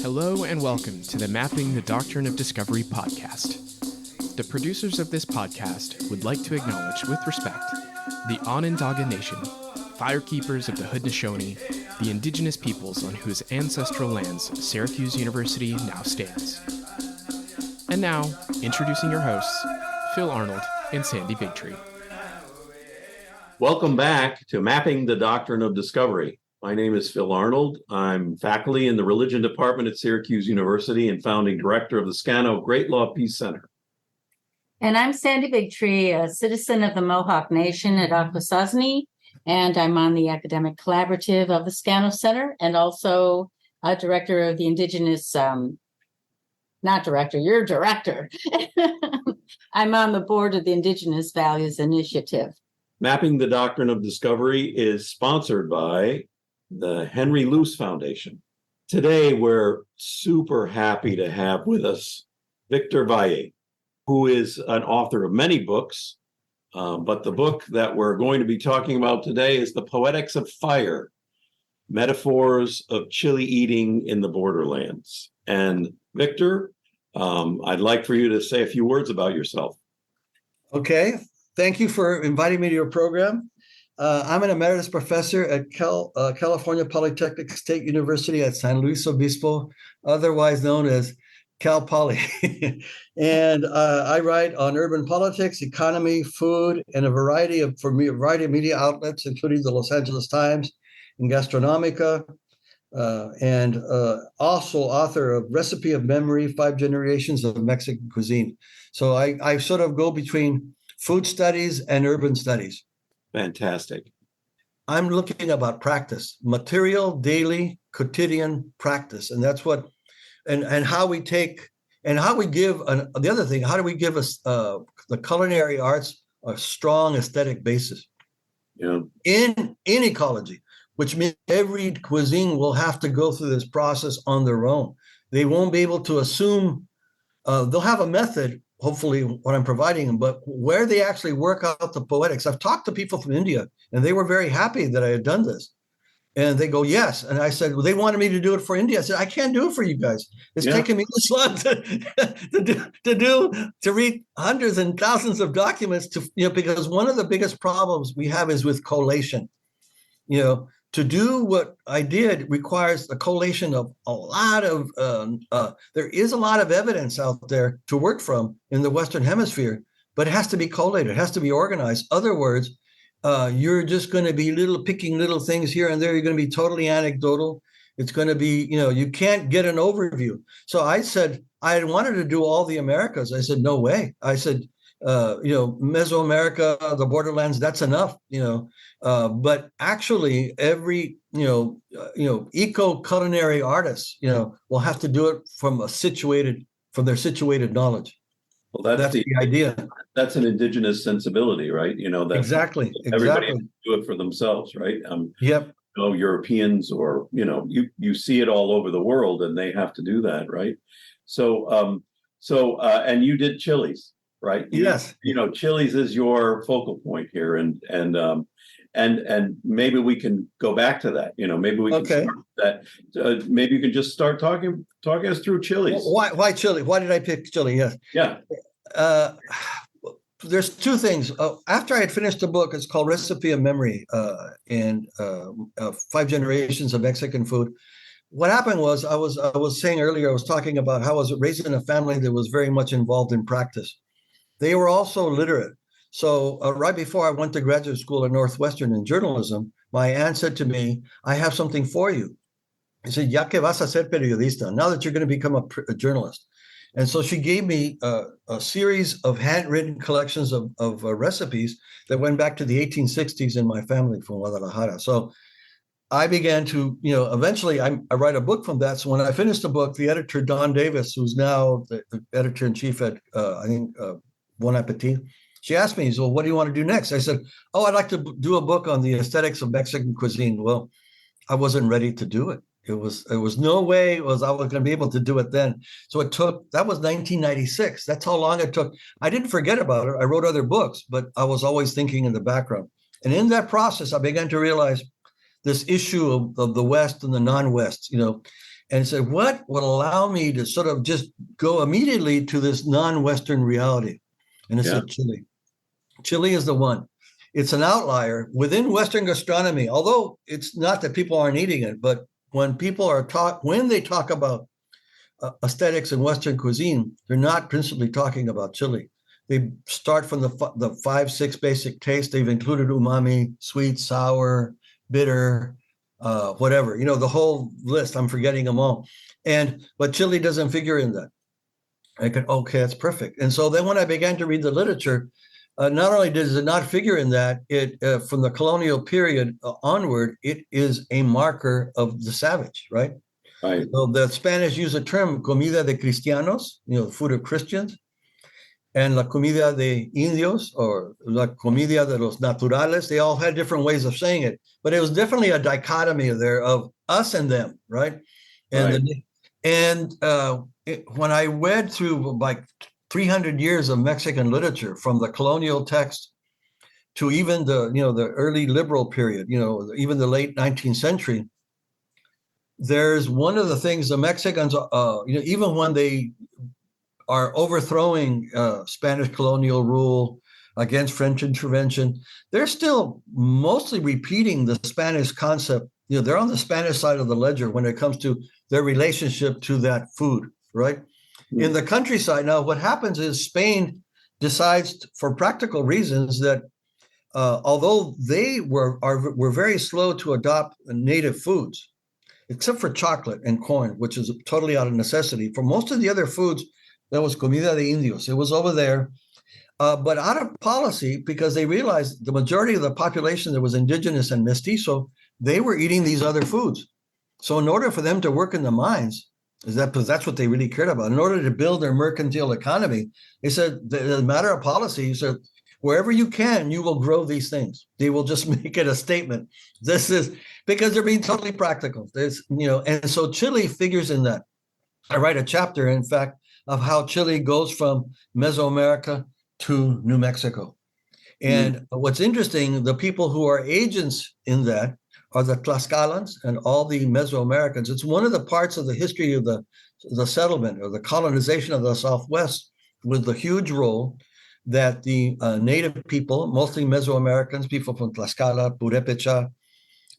Hello and welcome to the Mapping the Doctrine of Discovery podcast. The producers of this podcast would like to acknowledge with respect the Onondaga Nation, firekeepers of the Haudenosaunee, the indigenous peoples on whose ancestral lands Syracuse University now stands. And now, introducing your hosts, Phil Arnold and Sandy Bigtree. Welcome back to Mapping the Doctrine of Discovery. My name is Phil Arnold. I'm faculty in the Religion Department at Syracuse University and founding director of the Scano Great Law Peace Center. And I'm Sandy Bigtree, a citizen of the Mohawk Nation at Akwesasne, and I'm on the academic collaborative of the Scano Center and also a director of the Indigenous, not director, you're director. I'm on the board of the Indigenous Values Initiative. Mapping the Doctrine of Discovery is sponsored by the Henry Luce Foundation. Today, we're super happy to have with us Victor Valle, who is an author of many books, but the book that we're going to be talking about today is The Poetics of Fire, Metaphors of Chili Eating in the Borderlands. And Victor, I'd like for you to say a few words about yourself. Okay. Thank you for inviting me to your program. I'm an emeritus professor at California Polytechnic State University at San Luis Obispo, otherwise known as Cal Poly. And I write on urban politics, economy, food, and a variety of media outlets, including the Los Angeles Times and Gastronomica, and also author of Recipe of Memory, 5 Generations of Mexican Cuisine. So I sort of go between food studies and urban studies. Fantastic. I'm looking about practice, material, daily, quotidian practice. And that's what, and how we take, and how we give, the other thing, how do we give us the culinary arts a strong aesthetic basis? Yeah. In ecology, which means every cuisine will have to go through this process on their own. They won't be able to assume, they'll have a method, hopefully what I'm providing them, but where they actually work out the poetics. I've talked to people from India and they were very happy that I had done this. And they go, yes. And I said, well, they wanted me to do it for India. I said, I can't do it for you guys. It's taken me this long to read hundreds and thousands of documents because one of the biggest problems we have is with collation. To do what I did requires a collation of a lot of, there is a lot of evidence out there to work from in the Western Hemisphere, but it has to be collated, it has to be organized. Other words, you're just going to be picking little things here and there. You're going to be totally anecdotal. It's going to be, you can't get an overview. So I said, I wanted to do all the Americas. I said, no way. I said, Mesoamerica, the Borderlands, that's enough, but actually every, eco-culinary artist, will have to do it from their situated knowledge. Well, that's the idea. That's an indigenous sensibility, right? That's exactly. Everybody has to do it for themselves, right? Yep. Europeans or, you see it all over the world and they have to do that, right? So, and you did chilies. Right. Yes. Chili's is your focal point here, and maybe we can go back to that. Maybe we can start that. Maybe you can just start talking us through chilies. Why chili? Why did I pick chili? Yes. Yeah. There's two things. After I had finished the book, it's called Recipe of Memory and 5 Generations of Mexican Food. What happened was I was saying earlier, I was talking about how I was raised in a family that was very much involved in practice. They were also literate. So right before I went to graduate school at Northwestern in journalism, my aunt said to me, I have something for you. I said, ya que vas a ser periodista, now that you're going to become a journalist. And so she gave me a series of handwritten collections of recipes that went back to the 1860s in my family from Guadalajara. So I began to, eventually I write a book from that. So when I finished the book, the editor, Don Davis, who's now the editor-in-chief at, Bon Appetit, she asked me, so what do you want to do next? I said, I'd like to do a book on the aesthetics of Mexican cuisine. Well, I wasn't ready to do it. It was no way I was going to be able to do it then. So that was 1996. That's how long it took. I didn't forget about it. I wrote other books, but I was always thinking in the background. And in that process, I began to realize this issue of the West and the non-West, and said, what would allow me to sort of just go immediately to this non-Western reality? And I said, Chile. Chile is the one. It's an outlier within Western gastronomy, although it's not that people aren't eating it, but when they talk about aesthetics in Western cuisine, they're not principally talking about Chile. They start from the 5-6 basic tastes. They've included umami, sweet, sour, bitter, whatever, the whole list. I'm forgetting them all. But Chile doesn't figure in that. Okay, that's perfect. And so then when I began to read the literature, not only does it not figure in that, it from the colonial period onward, it is a marker of the savage, right? Right. So the Spanish use a term, comida de cristianos, food of Christians, and la comida de indios, or la comida de los naturales. They all had different ways of saying it, but it was definitely a dichotomy there of us and them, right? When I read through like 300 years of Mexican literature, from the colonial text to even the early liberal period, even the late 19th century, there's one of the things the Mexicans, even when they are overthrowing Spanish colonial rule against French intervention, they're still mostly repeating the Spanish concept. They're on the Spanish side of the ledger when it comes to their relationship to that food, right? In the countryside now, what happens is Spain decides, for practical reasons, that although they were very slow to adopt native foods, except for chocolate and corn, which is totally out of necessity. For most of the other foods, that was comida de indios. It was over there, but out of policy, because they realized the majority of the population that was indigenous and mestizo, they were eating these other foods. So in order for them to work in the mines, because that's what they really cared about, in order to build their mercantile economy, they said, as a matter of policy, he said, wherever you can, you will grow these things. They will just make it a statement. This is because they're being totally practical. And so Chile figures in that. I write a chapter, in fact, of how Chile goes from Mesoamerica to New Mexico. And what's interesting, the people who are agents in that are the Tlaxcalans and all the Mesoamericans. It's one of the parts of the history of the settlement or the colonization of the Southwest, with the huge role that the native people, mostly Mesoamericans, people from Tlaxcala, Purépecha,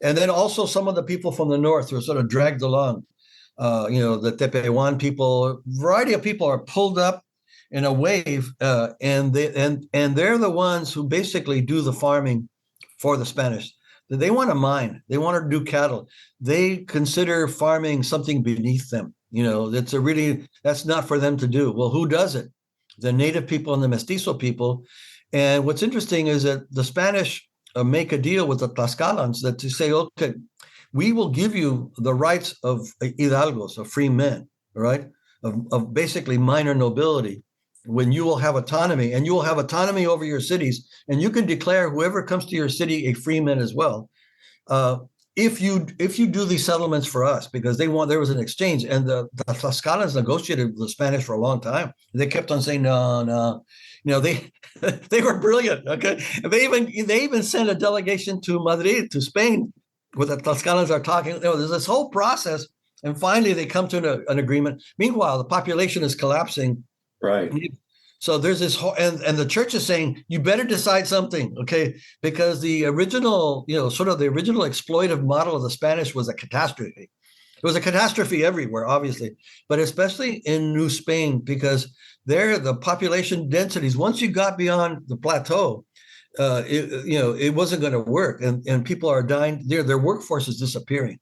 and then also some of the people from the north who are sort of dragged along. The Tepehuan people, a variety of people are pulled up in a wave, and they're the ones who basically do the farming for the Spanish. They want to mine. They want to do cattle. They consider farming something beneath them. That's not for them to do. Well, who does it? The native people and the mestizo people. And what's interesting is that the Spanish make a deal with the Tlaxcalans that to say, okay, we will give you the rights of hidalgos, of free men, right? Of basically minor nobility, when you will have autonomy, and you will have autonomy over your cities, and you can declare whoever comes to your city a free man as well. If you do these settlements for us, because there was an exchange, and the Tlaxcalans negotiated with the Spanish for a long time. They kept on saying no. They were brilliant. Okay, they even sent a delegation to Madrid, to Spain, where the Tlaxcalans are talking. There's this whole process, and finally they come to an agreement. Meanwhile, the population is collapsing. Right. So there's this whole, and the church is saying, you better decide something, okay? Because the original, sort of the original exploitive model of the Spanish was a catastrophe. It was a catastrophe everywhere, obviously, but especially in New Spain, because there the population densities, once you got beyond the plateau, it wasn't going to work, and people are dying. Their workforce is disappearing.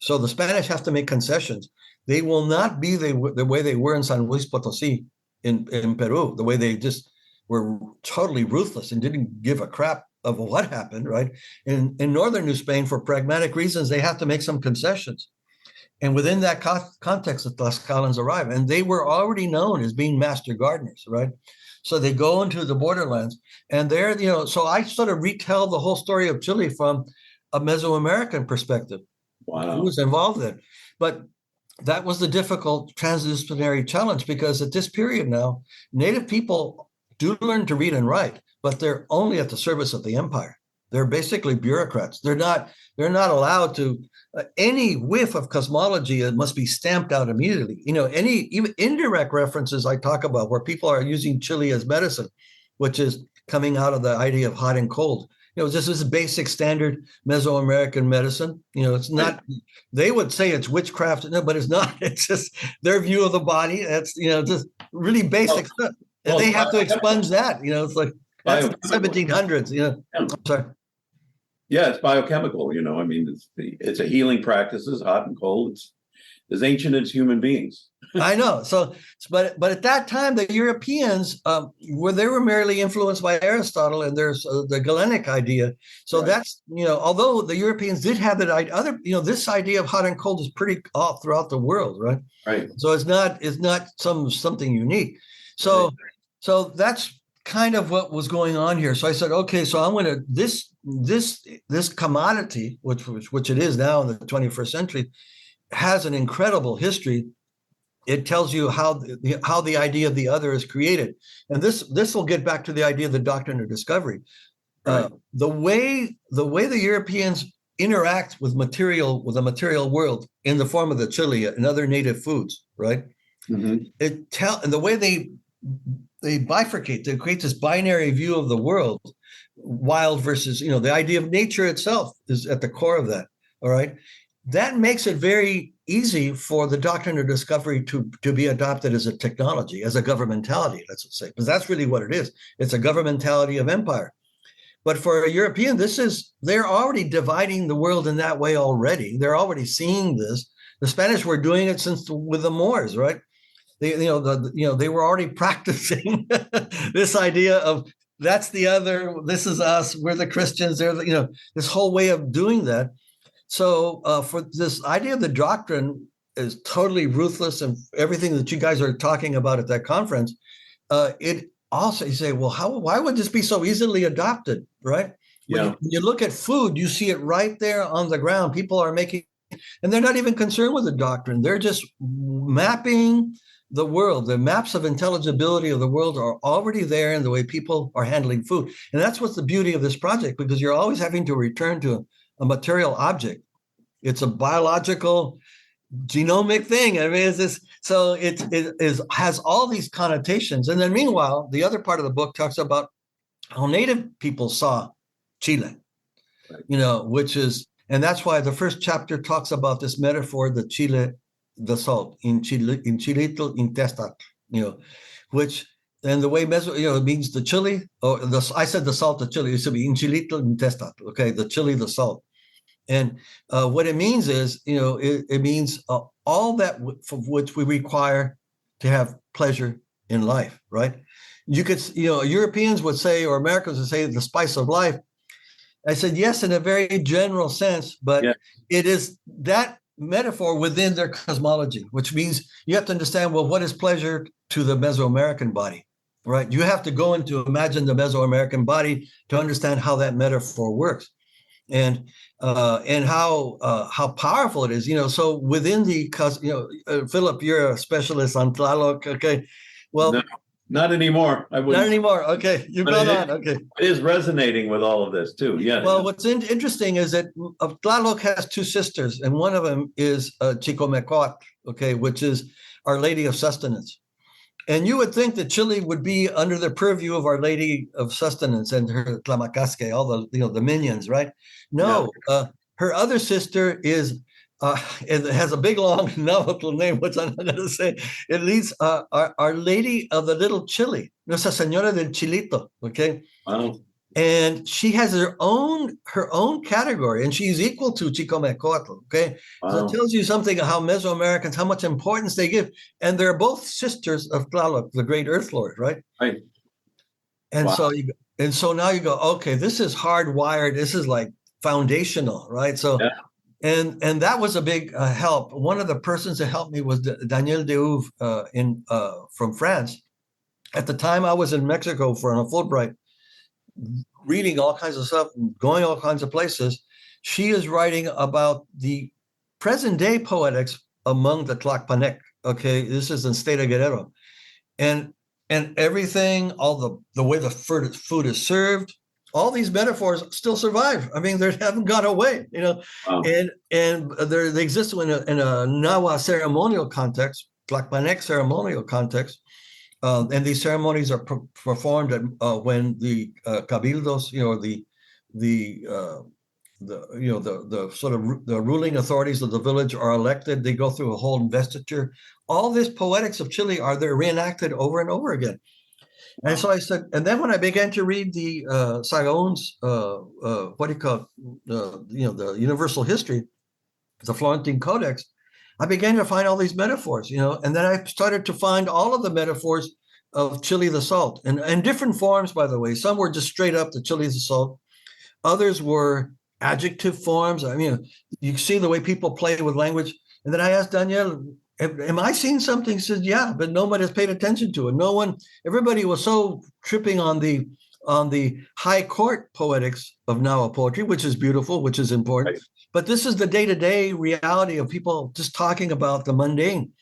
So the Spanish have to make concessions. They will not be the way they were in San Luis Potosí in Peru, the way they just were totally ruthless and didn't give a crap of what happened, right? In northern New Spain, for pragmatic reasons, they have to make some concessions. And within that context, the Tlaxcalans arrive, and they were already known as being master gardeners, right? So they go into the borderlands, and they're, so I sort of retell the whole story of Chile from a Mesoamerican perspective. Wow. Who was involved in it. But that was the difficult transdisciplinary challenge, because at this period now, native people do learn to read and write, but they're only at the service of the empire. They're basically bureaucrats. They're not allowed to any whiff of cosmology. It must be stamped out immediately. Any even indirect references I talk about where people are using chili as medicine, which is coming out of the idea of hot and cold. This is basic standard Mesoamerican medicine. It's not, they would say it's witchcraft, no, but it's not. It's just their view of the body. That's, just really basic stuff. And they have to expunge that. It's like, that's the 1700s, I'm sorry. Yeah, it's biochemical, I mean, it's a healing practices, hot and cold. It's as ancient as human beings. I know. So, but at that time, the Europeans they were merely influenced by Aristotle, and there's the Galenic idea. So that's although the Europeans did have that this idea of hot and cold is pretty all throughout the world, right? Right. So it's not something unique. So that's kind of what was going on here. So I said, okay, so I'm going to this commodity, which it is now in the 21st century, has an incredible history. It tells you how the idea of the other is created, and this will get back to the idea of the doctrine of discovery. Right. The way the Europeans interact with the material world in the form of the chili and other native foods, right? Mm-hmm. And the way they bifurcate, they create this binary view of the world, wild versus, the idea of nature itself is at the core of that. All right. That makes it very easy for the doctrine of discovery to be adopted as a technology, as a governmentality, let's say, because that's really what it is. It's a governmentality of empire. But for a European, they're already dividing the world in that way already. They're already seeing this. The Spanish were doing it with the Moors, right? They were already practicing this idea of that's the other, this is us, we're the Christians, they're this whole way of doing that. So for this idea of the doctrine is totally ruthless, and everything that you guys are talking about at that conference, it also, you say, well, why would this be so easily adopted, right? Yeah. When you look at food, you see it right there on the ground. People are making, and they're not even concerned with the doctrine. They're just mapping the world. The maps of intelligibility of the world are already there in the way people are handling food. And that's what's the beauty of this project, because you're always having to return to a material object. It's a biological genomic thing. I mean, so it has all these connotations. And then meanwhile, the other part of the book talks about how native people saw Chile, which is, and that's why the first chapter talks about this metaphor, the Chile, the salt, in chilito intestat, which, and the way it means the chili, or I said the salt, the chili, it should be in chilito intestat, okay, the chili, the salt. And what it means is, it means all that for which we require to have pleasure in life, right? You could, Europeans would say, or Americans would say, the spice of life. I said, yes, in a very general sense, but it is that metaphor within their cosmology, which means you have to understand, well, what is pleasure to the Mesoamerican body, right? You have to go into imagine the Mesoamerican body to understand how that metaphor works. And how powerful it is, So within the, Philip, you're a specialist on Tlaloc, okay? Well, no, not anymore. Not anymore. Okay, you've gone on. Okay, it is resonating with all of this too. Yeah. Well, what's interesting is that Tlaloc has two sisters, and one of them is Chicomecoatl, okay, which is Our Lady of Sustenance. And you would think that Chile would be under the purview of Our Lady of Sustenance and her Tlamacasque, all the the minions, right? No, her other sister is it has a big long nahuatl name, which I'm not going to say. It leads Our Lady of the Little Chile, Nuestra Señora del Chilito. Okay, wow. And she has her own category, and she's equal to Chicomecoatl. Okay, wow. So it tells you something of how Mesoamericans, how much importance they give, and they're both sisters of Tlaloc, the great Earth Lord, right? Right. And so now you go, okay, this is hardwired. This is like foundational, right? So, and that was a big help. One of the persons that helped me was Daniel Deuve from France. At the time, I was in Mexico for a Fulbright, reading all kinds of stuff, going all kinds of places. She is writing about the present day poetics among the Tlacpanec. Okay, this is in State of Guerrero, and everything, all the way the food is served, all these metaphors still survive. I mean, they haven't gone away, Wow. and they exist in a Nahua ceremonial context, Tlacpanec ceremonial context, and these ceremonies are performed when the cabildos, the sort of the ruling authorities of the village are elected. They go through a whole investiture. All this poetics of Chile are there reenacted over and over again. Wow. And so I said, and then when I began to read the Sagaon's, what do you call it, the universal history, the Florentine Codex, I began to find all these metaphors, and then I started to find all of the metaphors of Chile the Salt, and different forms, by the way. Some were just straight up the Chile the Salt. Others were adjective forms. I mean, you see the way people play with language. And then I asked Danielle, am I seeing something? He says, yeah, but nobody has paid attention to it. Everybody was so tripping on the high court poetics of Nahua poetry, which is beautiful, which is important. Right. But this is the day-to-day reality of people just talking about the mundane.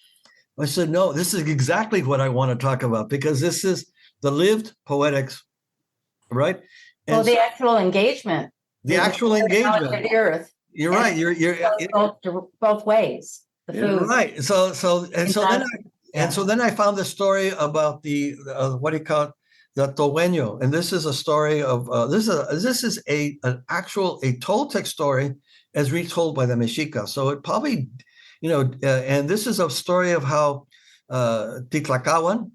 I said, no, this is exactly what I want to talk about, because this is the lived poetics, right? And the actual engagement. The actual engagement. The earth. You're right. You're both ways. The food. Right. So then I found the story about the what do you call it? The Togueño, and this is a story of this is an actual Toltec story as retold by the Mexica. So it probably, and this is a story of how Titlacahuan,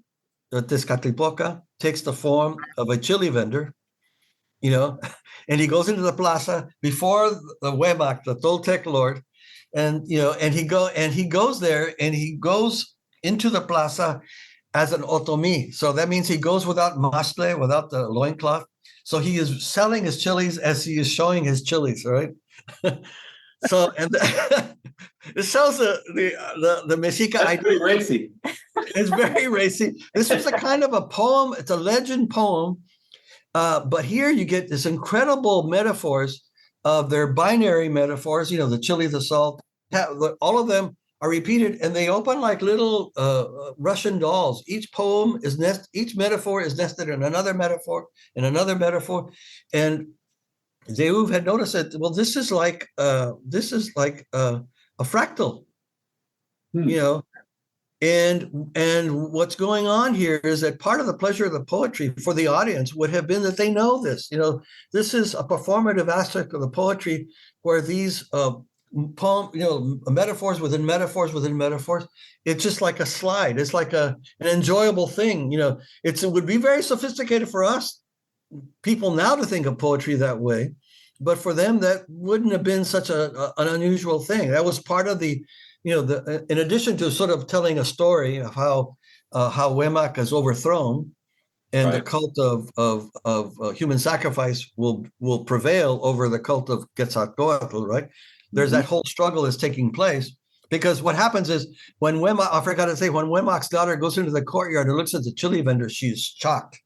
Tezcatlipoca, takes the form of a chili vendor, and he goes into the plaza before the Huemac, the Toltec lord, and he goes there and he goes into the plaza as an otomi. So that means he goes without mastle, without the loincloth. So he is selling his chilies as he is showing his chilies, right? So it shows the Mexica idea. It's pretty racy. It's very racy. This is a kind of a poem. It's a legend poem. But here you get this incredible metaphors of their binary metaphors, the chili, the salt, all of them are repeated, and they open like little Russian dolls. Each metaphor is nested in another metaphor, and Zeuv had noticed that. Well, this is like a fractal, And what's going on here is that part of the pleasure of the poetry for the audience would have been that they know this. This is a performative aspect of the poetry where these metaphors within metaphors within metaphors. It's just like a slide. It's like an enjoyable thing. It would be very sophisticated for us people now to think of poetry that way, but for them that wouldn't have been such an unusual thing. That was part of the. In addition to sort of telling a story of how Huemac is overthrown, and right. The cult of human sacrifice will prevail over the cult of Quetzalcoatl, right? There's that whole struggle is taking place, because what happens is when Huemac's daughter goes into the courtyard and looks at the chili vendor, she's shocked.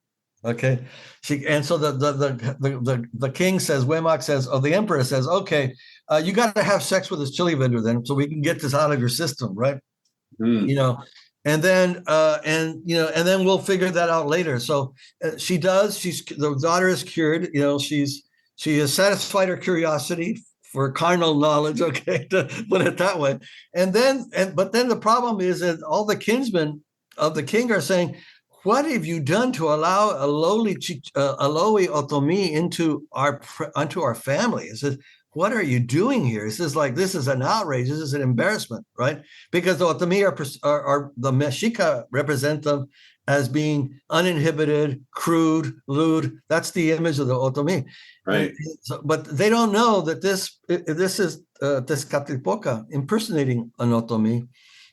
Okay, so the king says, Huemac says, the emperor says, okay, you got to have sex with this chili vendor then, so we can get this out of your system, right? And then we'll figure that out later. So she does. The daughter is cured. She has satisfied her curiosity for carnal knowledge. Okay, to put it that way. But then the problem is that all the kinsmen of the king are saying, what have you done to allow a lowly otomi onto our family? It says, what are you doing here? It says, this is an outrage. This is an embarrassment, right? Because the otomi are the Mexica represent them as being uninhibited, crude, lewd. That's the image of the otomi, right? But they don't know that this is Tezcatlipoca impersonating an otomi,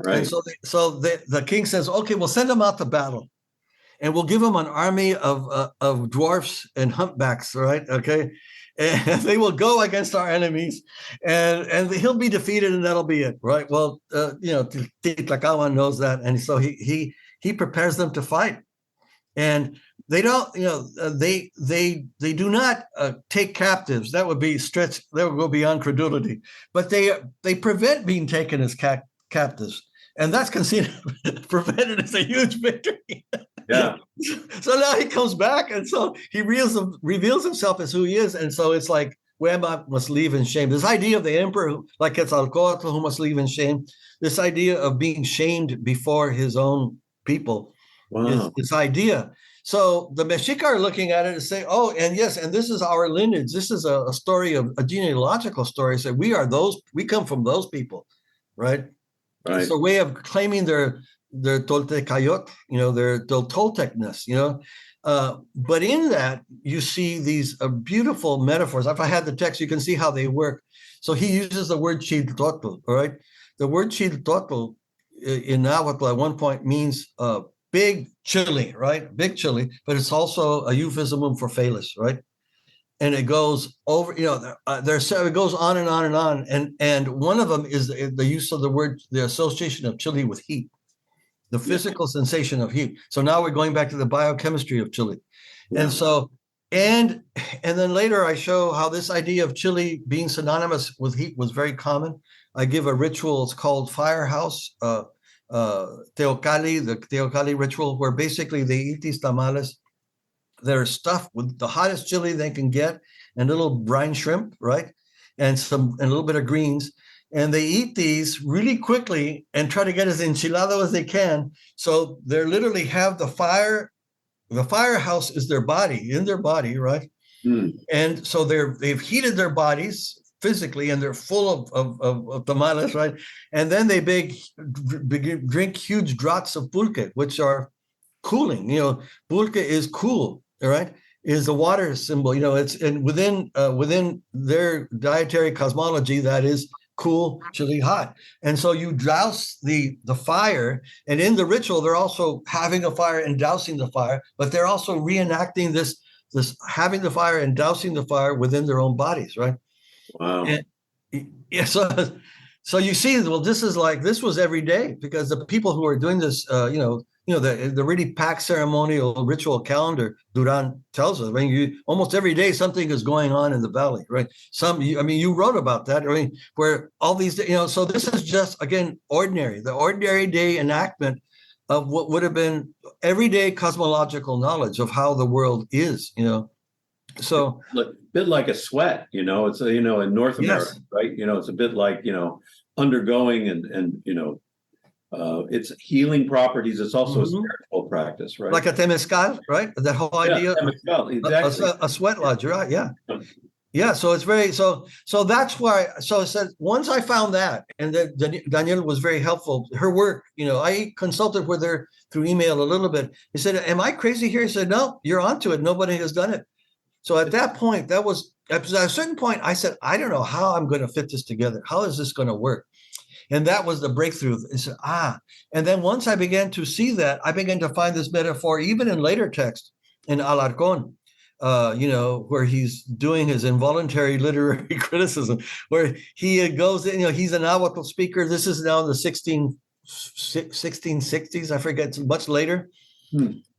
right? And so the king says, okay, we'll send them out to battle. And we'll give them an army of dwarfs and humpbacks, right? Okay, and they will go against our enemies, and he'll be defeated, and that'll be it, right? Well, Titlacahuan knows that, and so he prepares them to fight, and they don't, they do not take captives. That would be stretched. That would go beyond credulity, but they prevent being taken as captives. And that's considered prevented as a huge victory. Yeah. So now he comes back, and so he reveals himself as who he is. And so it's like, Huema must leave in shame. This idea of the emperor, like Quetzalcoatl, who must leave in shame, this idea of being shamed before his own people, is this idea. So the Mexica are looking at it and say, oh, and yes, and this is our lineage. This is a story of a genealogical story. So we come from those people, right? Right. It's a way of claiming their Toltecayot, their Toltecness, but in that you see these beautiful metaphors. If I had the text, you can see how they work. So he uses the word Chiltotl, all right? The word Chiltotl in Nahuatl at one point means big chili, right? Big chili, but it's also a euphemism for phallus, right? And it goes over, it goes on and on and on. And one of them is the use of the word, the association of chili with heat, the physical sensation of heat. So now we're going back to the biochemistry of chili. Yeah. And so, and then later I show how this idea of chili being synonymous with heat was very common. I give a ritual, it's called Firehouse, Teocalli, the Teocalli ritual, where basically they eat these tamales. They're stuffed with the hottest chili they can get and a little brine shrimp, right? And a little bit of greens. And they eat these really quickly and try to get as enchilado as they can. So they literally have the firehouse is their body, in their body, right? Mm. And so they've heated their bodies physically, and they're full of tamales, right? And then they drink huge draughts of pulque, which are cooling. Pulque is cool, all right? Is the water symbol. It's and within their dietary cosmology, that is cool, chili, hot. And so you douse the fire, and in the ritual, they're also having a fire and dousing the fire, but they're also reenacting this having the fire and dousing the fire within their own bodies, right? Wow. And, yeah. So you see, well, this was every day, because the people who are doing this, the really packed ceremonial ritual calendar Duran tells us. I mean, almost every day something is going on in the valley, right? You wrote about that. Where all these, so this is just, again, the ordinary day enactment of what would have been everyday cosmological knowledge of how the world is, So a bit like a sweat, it's in North America, yes. Right? It's a bit like, undergoing and its healing properties. It's also a spiritual practice, right? Like a temescal, right? That whole idea. Temescal, exactly. A sweat lodge, right? Yeah. Yeah. So it's very, so that's why, so I said, once I found that, and then Danielle was very helpful, her work, I consulted with her through email a little bit. He said, am I crazy here? He said, no, you're onto it. Nobody has done it. So at that point, at a certain point, I said, I don't know how I'm going to fit this together. How is this going to work? And that was the breakthrough. I said, and then once I began to see that, I began to find this metaphor, even in later text in Alarcón, where he's doing his involuntary literary criticism, where he goes in, he's an Nahuatl speaker. This is now in the 1660s. I forget, it's much later.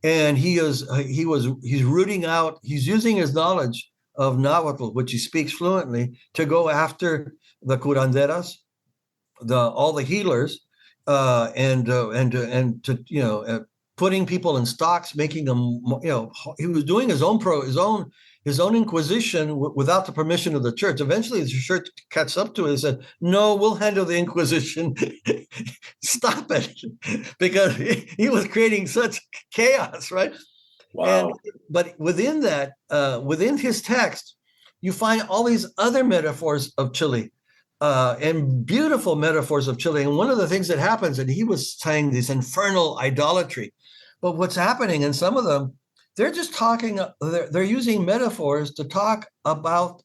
And he's rooting out, he's using his knowledge of Nahuatl, which he speaks fluently, to go after the curanderas, all the healers, and to putting people in stocks, making them, he was doing his own inquisition without the permission of the church. Eventually the church catches up to it and said, no, we'll handle the inquisition. Stop it. Because he was creating such chaos, right? Wow. But within that, within his text, you find all these other metaphors of Chile, and beautiful metaphors of Chile. And one of the things that happens, and he was saying this infernal idolatry, but what's happening in some of them, they're just talking, they're using metaphors to talk about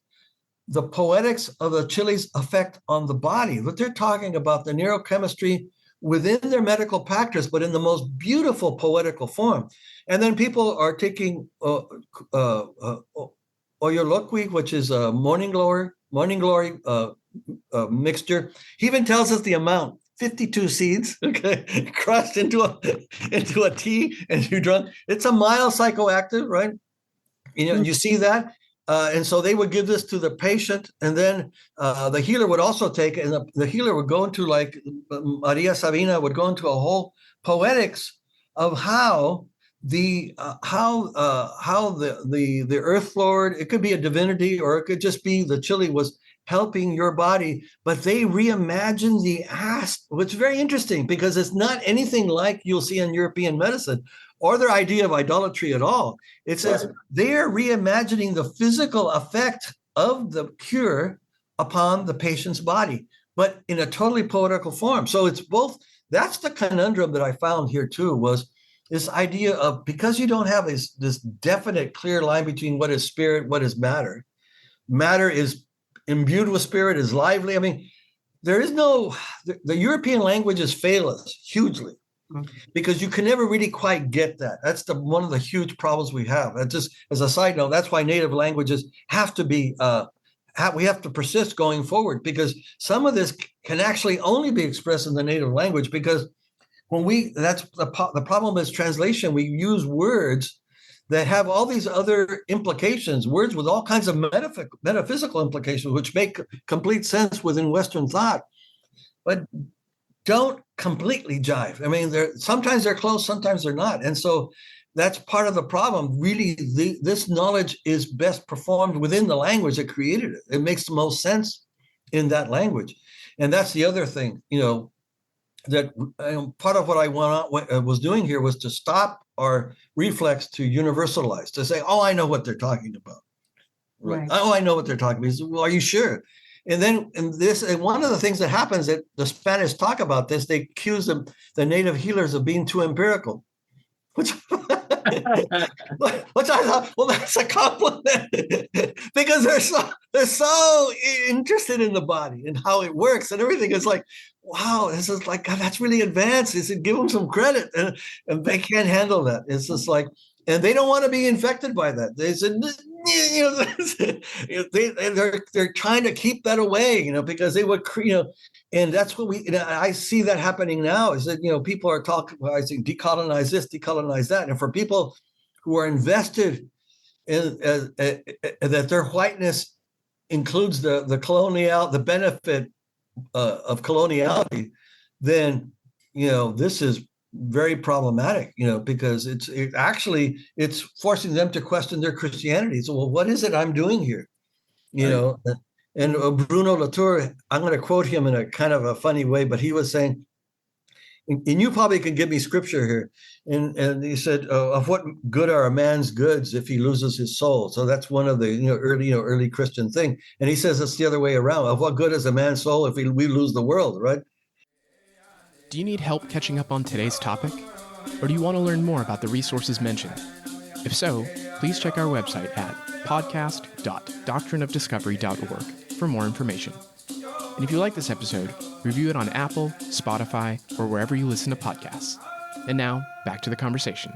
the poetics of the Chile's effect on the body. But they're talking about the neurochemistry within their medical practice, but in the most beautiful poetical form. And then people are taking Oyoloqui, which is a morning glory mixture. He even tells us the amount: 52 seeds, okay, crushed into a tea, and you drunk. It's a mild psychoactive, right? You see that. And so they would give this to the patient, and then the healer would also take it, and the healer would go into, like Maria Sabina would go into a whole poetics of how how the Earth Lord, it could be a divinity or it could just be the chili was helping your body, but they reimagine the ass, which is very interesting because it's not anything like you'll see in European medicine or their idea of idolatry at all. It says they're reimagining the physical effect of the cure upon the patient's body, but in a totally poetical form. So it's both. That's the conundrum that I found here too, was this idea of, because you don't have this definite clear line between what is spirit, what is matter. Matter is imbued with spirit, is lively. I mean, there is no, the European languages fail us hugely because you can never really quite get that. That's one of the huge problems we have. And just as a side note, that's why native languages have to be, we have to persist going forward, because some of this can actually only be expressed in the native language, because that's the problem is translation. We use words that have all these other implications, words with all kinds of metaphysical implications, which make complete sense within Western thought, but don't completely jive. I mean, sometimes they're close, sometimes they're not. And so that's part of the problem. Really, this knowledge is best performed within the language that created it. It makes the most sense in that language. And that's the other thing, that part of what I was doing here was to stop our reflex to universalize, to say, oh, I know what they're talking about. Right. Oh, I know what they're talking about. Well, are you sure? And then and one of the things that happens that the Spanish talk about this, they accuse the native healers of being too empirical, which I thought, well, that's a compliment because they're so interested in the body and how it works and everything. It's like, wow, this is like, God, that's really advanced. They said, give them some credit, and they can't handle that. It's just like, and they don't want to be infected by that. They said, they're trying to keep that away, because they would, and that's what I see that happening now is that, people are talking, I think, decolonize this, decolonize that. And for people who are invested in that their whiteness includes the benefit of coloniality, then, this is very problematic, because it's forcing them to question their Christianity. So, well, what is it I'm doing here? And Bruno Latour, I'm going to quote him in a kind of a funny way, but he was saying, and you probably can give me scripture here. And he said, of what good are a man's goods if he loses his soul? So that's one of the early Christian thing. And he says it's the other way around. Of what good is a man's soul if we lose the world, right? Do you need help catching up on today's topic? Or do you want to learn more about the resources mentioned? If so, please check our website at podcast.doctrineofdiscovery.org for more information. And if you like this episode, review it on Apple, Spotify, or wherever you listen to podcasts. And now, back to the conversation.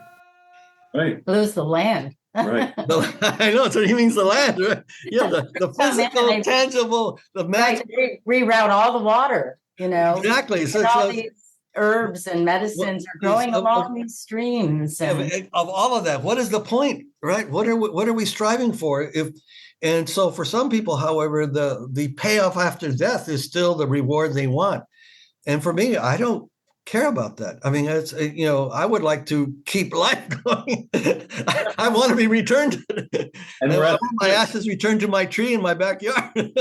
Right. Lose the land. Right. I know, so he means the land, right? Yeah, the physical, tangible, the magic. Right. Reroute all the water, Exactly. So all these herbs and medicines are growing along these streams. Of all of that, what is the point, right? What are we striving for? And so for some people, however, the payoff after death is still the reward they want. And for me, I don't care about that. I mean, it's, I would like to keep life going. I want to be returned. And my ashes returned to my tree in my backyard.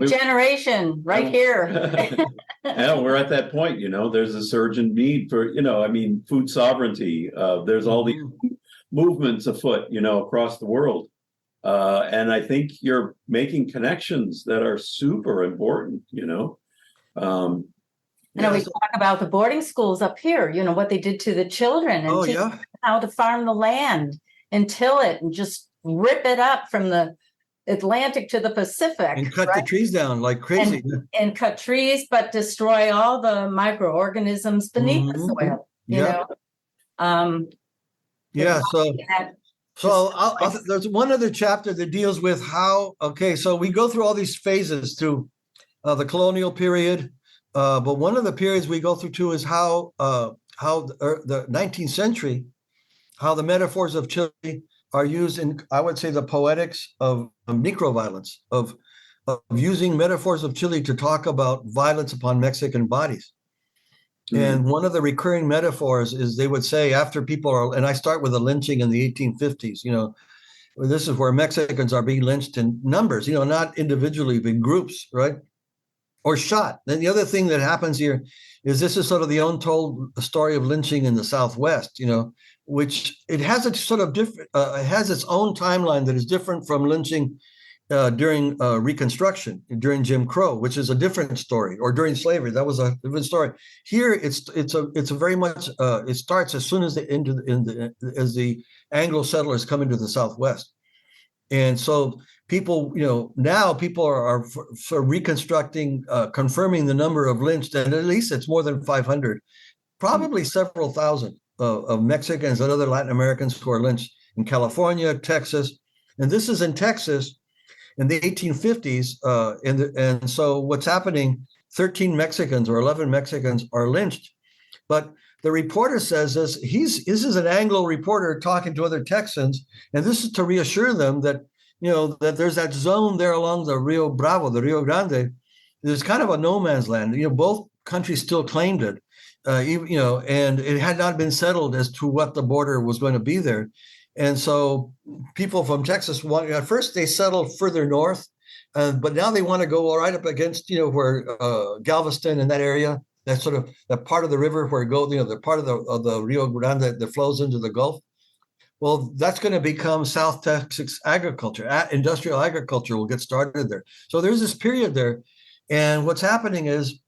Generation right here. Yeah, we're at that point, there's a surge in need for, food sovereignty. There's all these movements afoot, across the world. And I think you're making connections that are super important, we talk about the boarding schools up here, what they did to the children and teach them how to farm the land and till it and just rip it up from the Atlantic to the Pacific. And cut the trees down like crazy. And cut trees, but destroy all the microorganisms beneath the soil, So there's one other chapter that deals with how, so we go through all these phases through the colonial period, but one of the periods we go through too is how the 19th century, how the metaphors of Chile are used in, I would say, the poetics of necroviolence, of using metaphors of Chile to talk about violence upon Mexican bodies. And one of the recurring metaphors is they would say after people are, and I start with a lynching in the 1850s, this is where Mexicans are being lynched in numbers, not individually, but in groups, right? Or shot. Then the other thing that happens here is this is sort of the untold story of lynching in the Southwest, which it has a sort of different, it has its own timeline that is different from lynching during Reconstruction, during Jim Crow, which is a different story, or during slavery. That was a different story. Here, it's a very much it starts as soon as as the Anglo settlers come into the Southwest, and so people, now people are for reconstructing, confirming the number of lynched, and at least it's more than 500, probably several thousand of Mexicans and other Latin Americans who are lynched in California, Texas, and this is in Texas in the 1850s, and so what's happening, 13 Mexicans or 11 Mexicans are lynched. But the reporter says this is an Anglo reporter talking to other Texans, and this is to reassure them that, that there's that zone there along the Rio Bravo, the Rio Grande. There's kind of a no man's land. Both countries still claimed it, and it had not been settled as to what the border was going to be there. And so people from Texas at first they settled further north, but now they want to go right up against, where Galveston and that area, that sort of that part of the river where it goes, the part of the Rio Grande that flows into the Gulf. Well, that's going to become South Texas agriculture. Industrial agriculture will get started there. So there's this period there. And what's happening is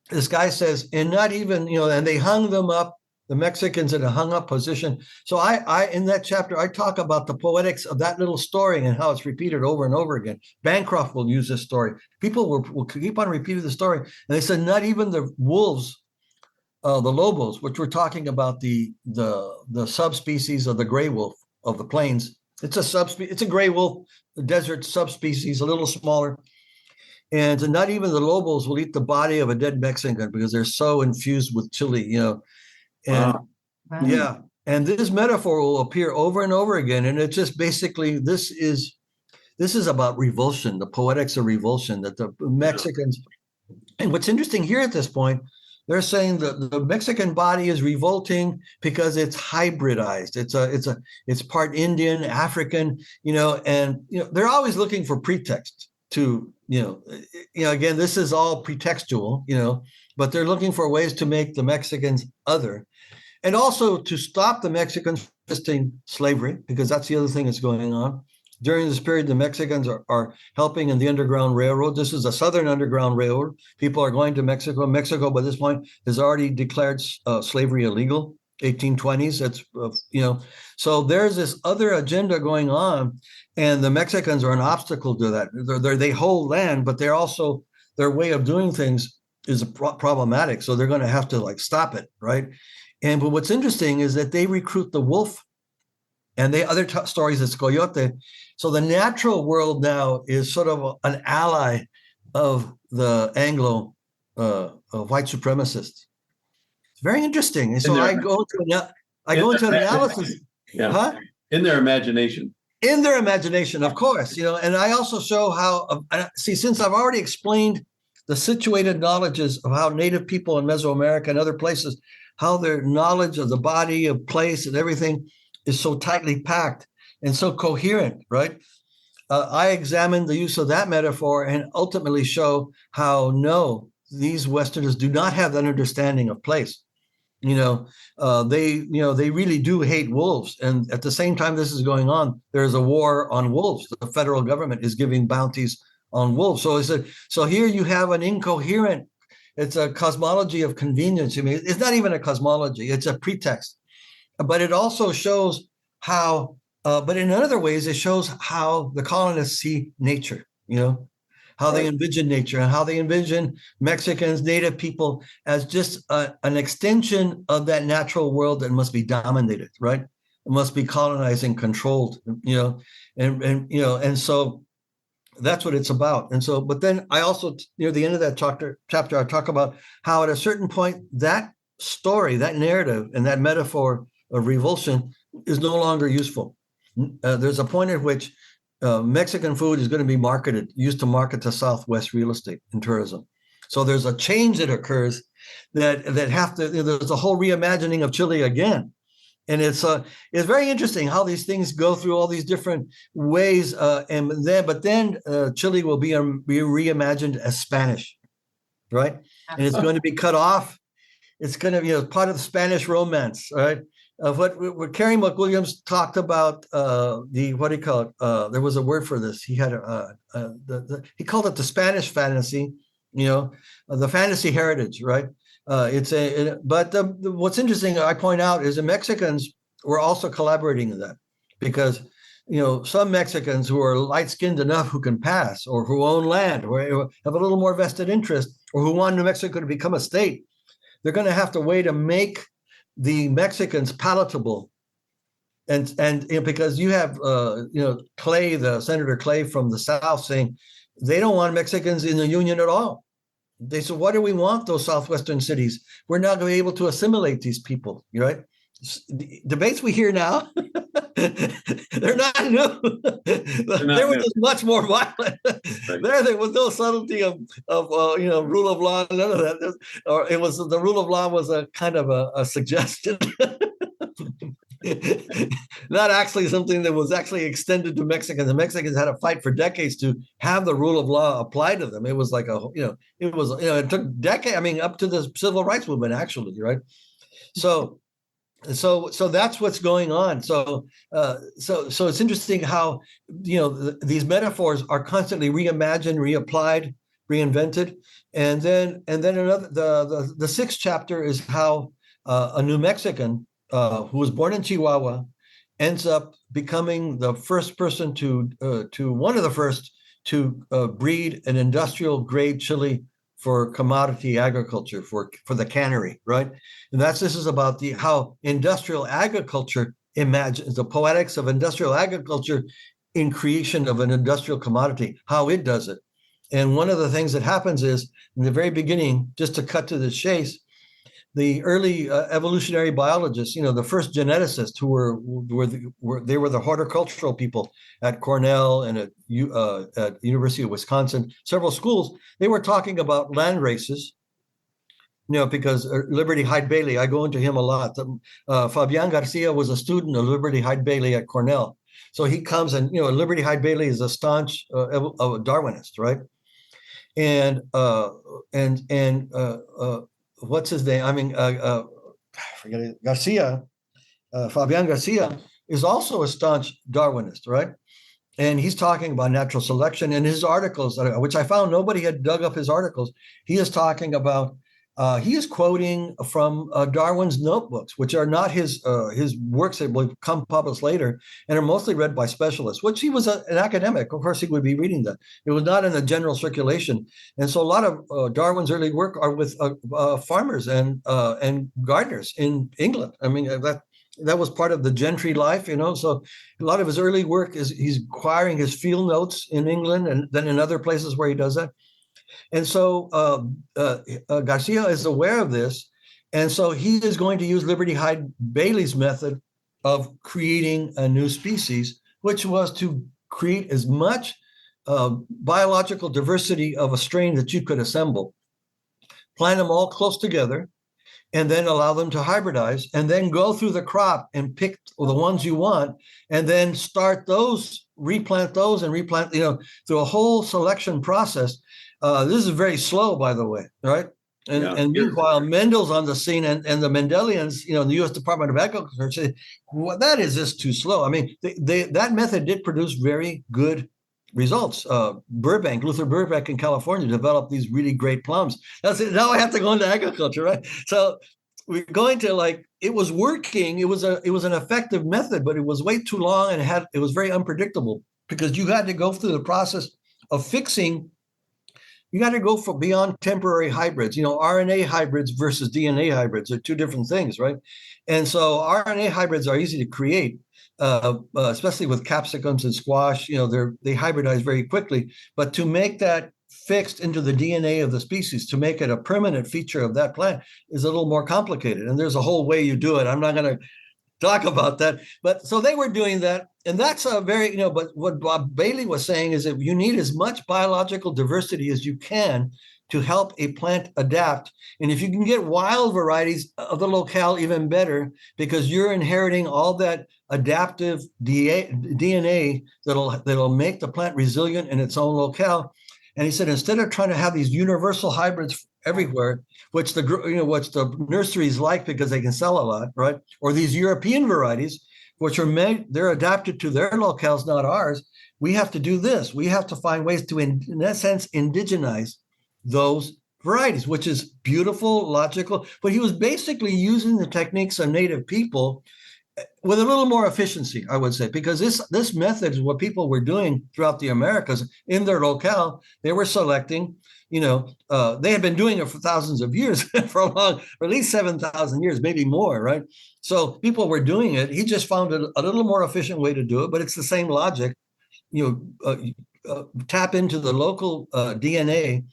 this guy says, and not even, and they hung them up, the Mexicans in a hung up position. So I in that chapter, I talk about the poetics of that little story and how it's repeated over and over again. Bancroft will use this story. People will keep on repeating the story. And they said, not even the wolves, the lobos, which we're talking about the subspecies of the gray wolf of the plains. It's a gray wolf, the desert subspecies, a little smaller. And not even the lobos will eat the body of a dead Mexican because they're so infused with chili, And Wow. yeah, and this metaphor will appear over and over again. And it's just basically, this is about revulsion, the poetics of revulsion that the Mexicans, and what's interesting here at this point, they're saying that the Mexican body is revolting because it's hybridized. It's part Indian, African, and they're always looking for pretext to, again, this is all pretextual, but they're looking for ways to make the Mexicans other, and also to stop the Mexicans resisting slavery, because that's the other thing that's going on. During this period, the Mexicans are helping in the Underground Railroad. This is a Southern Underground Railroad. People are going to Mexico. Mexico, by this point, has already declared slavery illegal, 1820s. It's, so there's this other agenda going on, and the Mexicans are an obstacle to that. They hold land, but they're also, their way of doing things is problematic. So they're going to have to stop it, right? But what's interesting is that they recruit the wolf, and the other stories is coyote. So the natural world now is sort of an ally of the Anglo white supremacists. It's very interesting. And so I go into analysis. Yeah. Huh? In their imagination. In their imagination, of course, and I also show how, since I've already explained the situated knowledges of how Native people in Mesoamerica and other places, how their knowledge of the body, of place, and everything is so tightly packed and so coherent, right? I examine the use of that metaphor and ultimately show how, no, these Westerners do not have that understanding of place. They really do hate wolves. And at the same time this is going on, there's a war on wolves. The federal government is giving bounties on wolves. So here you have an incoherent, it's a cosmology of convenience. It's not even a cosmology, it's a pretext. But it also shows how, but in other ways, it shows how the colonists see nature, how they envision nature and how they envision Mexicans, Native people as just an extension of that natural world that must be dominated, right? It must be colonized and controlled, and so that's what it's about. And so, but then I also, near the end of that chapter, I talk about how at a certain point, that story, that narrative, and that metaphor of revulsion is no longer useful. There's a point at which Mexican food is going to be used to market to Southwest real estate and tourism. So there's a change that occurs that there's a whole reimagining of Chile again. And it's very interesting how these things go through all these different ways, but then Chile will be reimagined as Spanish, right? And it's going to be cut off. It's going to be part of the Spanish romance, right? What Carey McWilliams talked about, what do you call it? There was a word for this. He had he called it the Spanish fantasy, the fantasy heritage, right? What's interesting, I point out, is the Mexicans were also collaborating in that, because some Mexicans who are light-skinned enough, who can pass, or who own land, or have a little more vested interest, or who want New Mexico to become a state, they're going to have to wait to make the Mexicans palatable. And because you have Clay, the Senator Clay from the South, saying they don't want Mexicans in the Union at all. They said, "What do we want those southwestern cities? We're not going to be able to assimilate these people," right? Debates we hear now, they're not new. They were just much more violent. Right. There was no subtlety of rule of law, none of that. Or it was the rule of law was a kind of a suggestion. Not actually something that was actually extended to Mexicans. The Mexicans had to fight for decades to have the rule of law applied to them. It was like it took decades. I mean, up to the civil rights movement, actually, right? So that's what's going on. So it's interesting how these metaphors are constantly reimagined, reapplied, reinvented, and then another the sixth chapter is how a New Mexican who was born in Chihuahua ends up becoming the first person to one of the first to breed an industrial grade chili for commodity agriculture, for the cannery, right? And this is about how industrial agriculture imagines the poetics of industrial agriculture in creation of an industrial commodity, how it does it. And one of the things that happens is, in the very beginning, just to cut to the chase, the early evolutionary biologists, the first geneticists who were the horticultural people at Cornell and at University of Wisconsin, several schools, they were talking about land races, because Liberty Hyde Bailey, I go into him a lot. Fabian Garcia was a student of Liberty Hyde Bailey at Cornell. So he comes and, Liberty Hyde Bailey is a staunch Darwinist, right? And what's his name? I mean, forget it. Garcia, Fabian Garcia is also a staunch Darwinist, right? And he's talking about natural selection in his articles, which I found nobody had dug up his articles. He is talking about, he is quoting from Darwin's notebooks, which are not his works that will come published later and are mostly read by specialists, which he was an academic. Of course, he would be reading that. It was not in the general circulation. And so a lot of Darwin's early work are with farmers and gardeners in England. I mean, that was part of the gentry life, So a lot of his early work is he's acquiring his field notes in England and then in other places where he does that. And so Garcia is aware of this. And so he is going to use Liberty Hyde Bailey's method of creating a new species, which was to create as much biological diversity of a strain that you could assemble, plant them all close together, and then allow them to hybridize, and then go through the crop and pick the ones you want, and then start those, replant those, and replant, through a whole selection process. This is very slow, by the way, right? And meanwhile, Mendel's on the scene, and the Mendelians, the U.S. Department of Agriculture say, well, that is just too slow. I mean, that method did produce very good results. Luther Burbank in California developed these really great plums. That's it. Now I have to go into agriculture, right? So we're going to it was working. It was an effective method, but it was way too long, and it was very unpredictable because you had to go through the process of fixing. You got to go for beyond temporary hybrids. RNA hybrids versus DNA hybrids are two different things, right? And so RNA hybrids are easy to create, especially with capsicums and squash. They hybridize very quickly. But to make that fixed into the DNA of the species, to make it a permanent feature of that plant, is a little more complicated. And there's a whole way you do it. I'm not going to talk about that. But so they were doing that. And that's a very, but what Bob Bailey was saying is that you need as much biological diversity as you can to help a plant adapt. And if you can get wild varieties of the locale, even better, because you're inheriting all that adaptive DNA that'll make the plant resilient in its own locale. And he said, instead of trying to have these universal hybrids everywhere, which the nurseries like because they can sell a lot, right? Or these European varieties, which they're adapted to their locales, not ours. We have to do this. We have to find ways to, in that sense, indigenize those varieties, which is beautiful, logical. But he was basically using the techniques of native people with a little more efficiency, I would say, because this method is what people were doing throughout the Americas in their locale. They were selecting, they had been doing it for thousands of years, for at least 7,000 years, maybe more, right? So people were doing it. He just found a little more efficient way to do it, but it's the same logic. Tap into the local DNA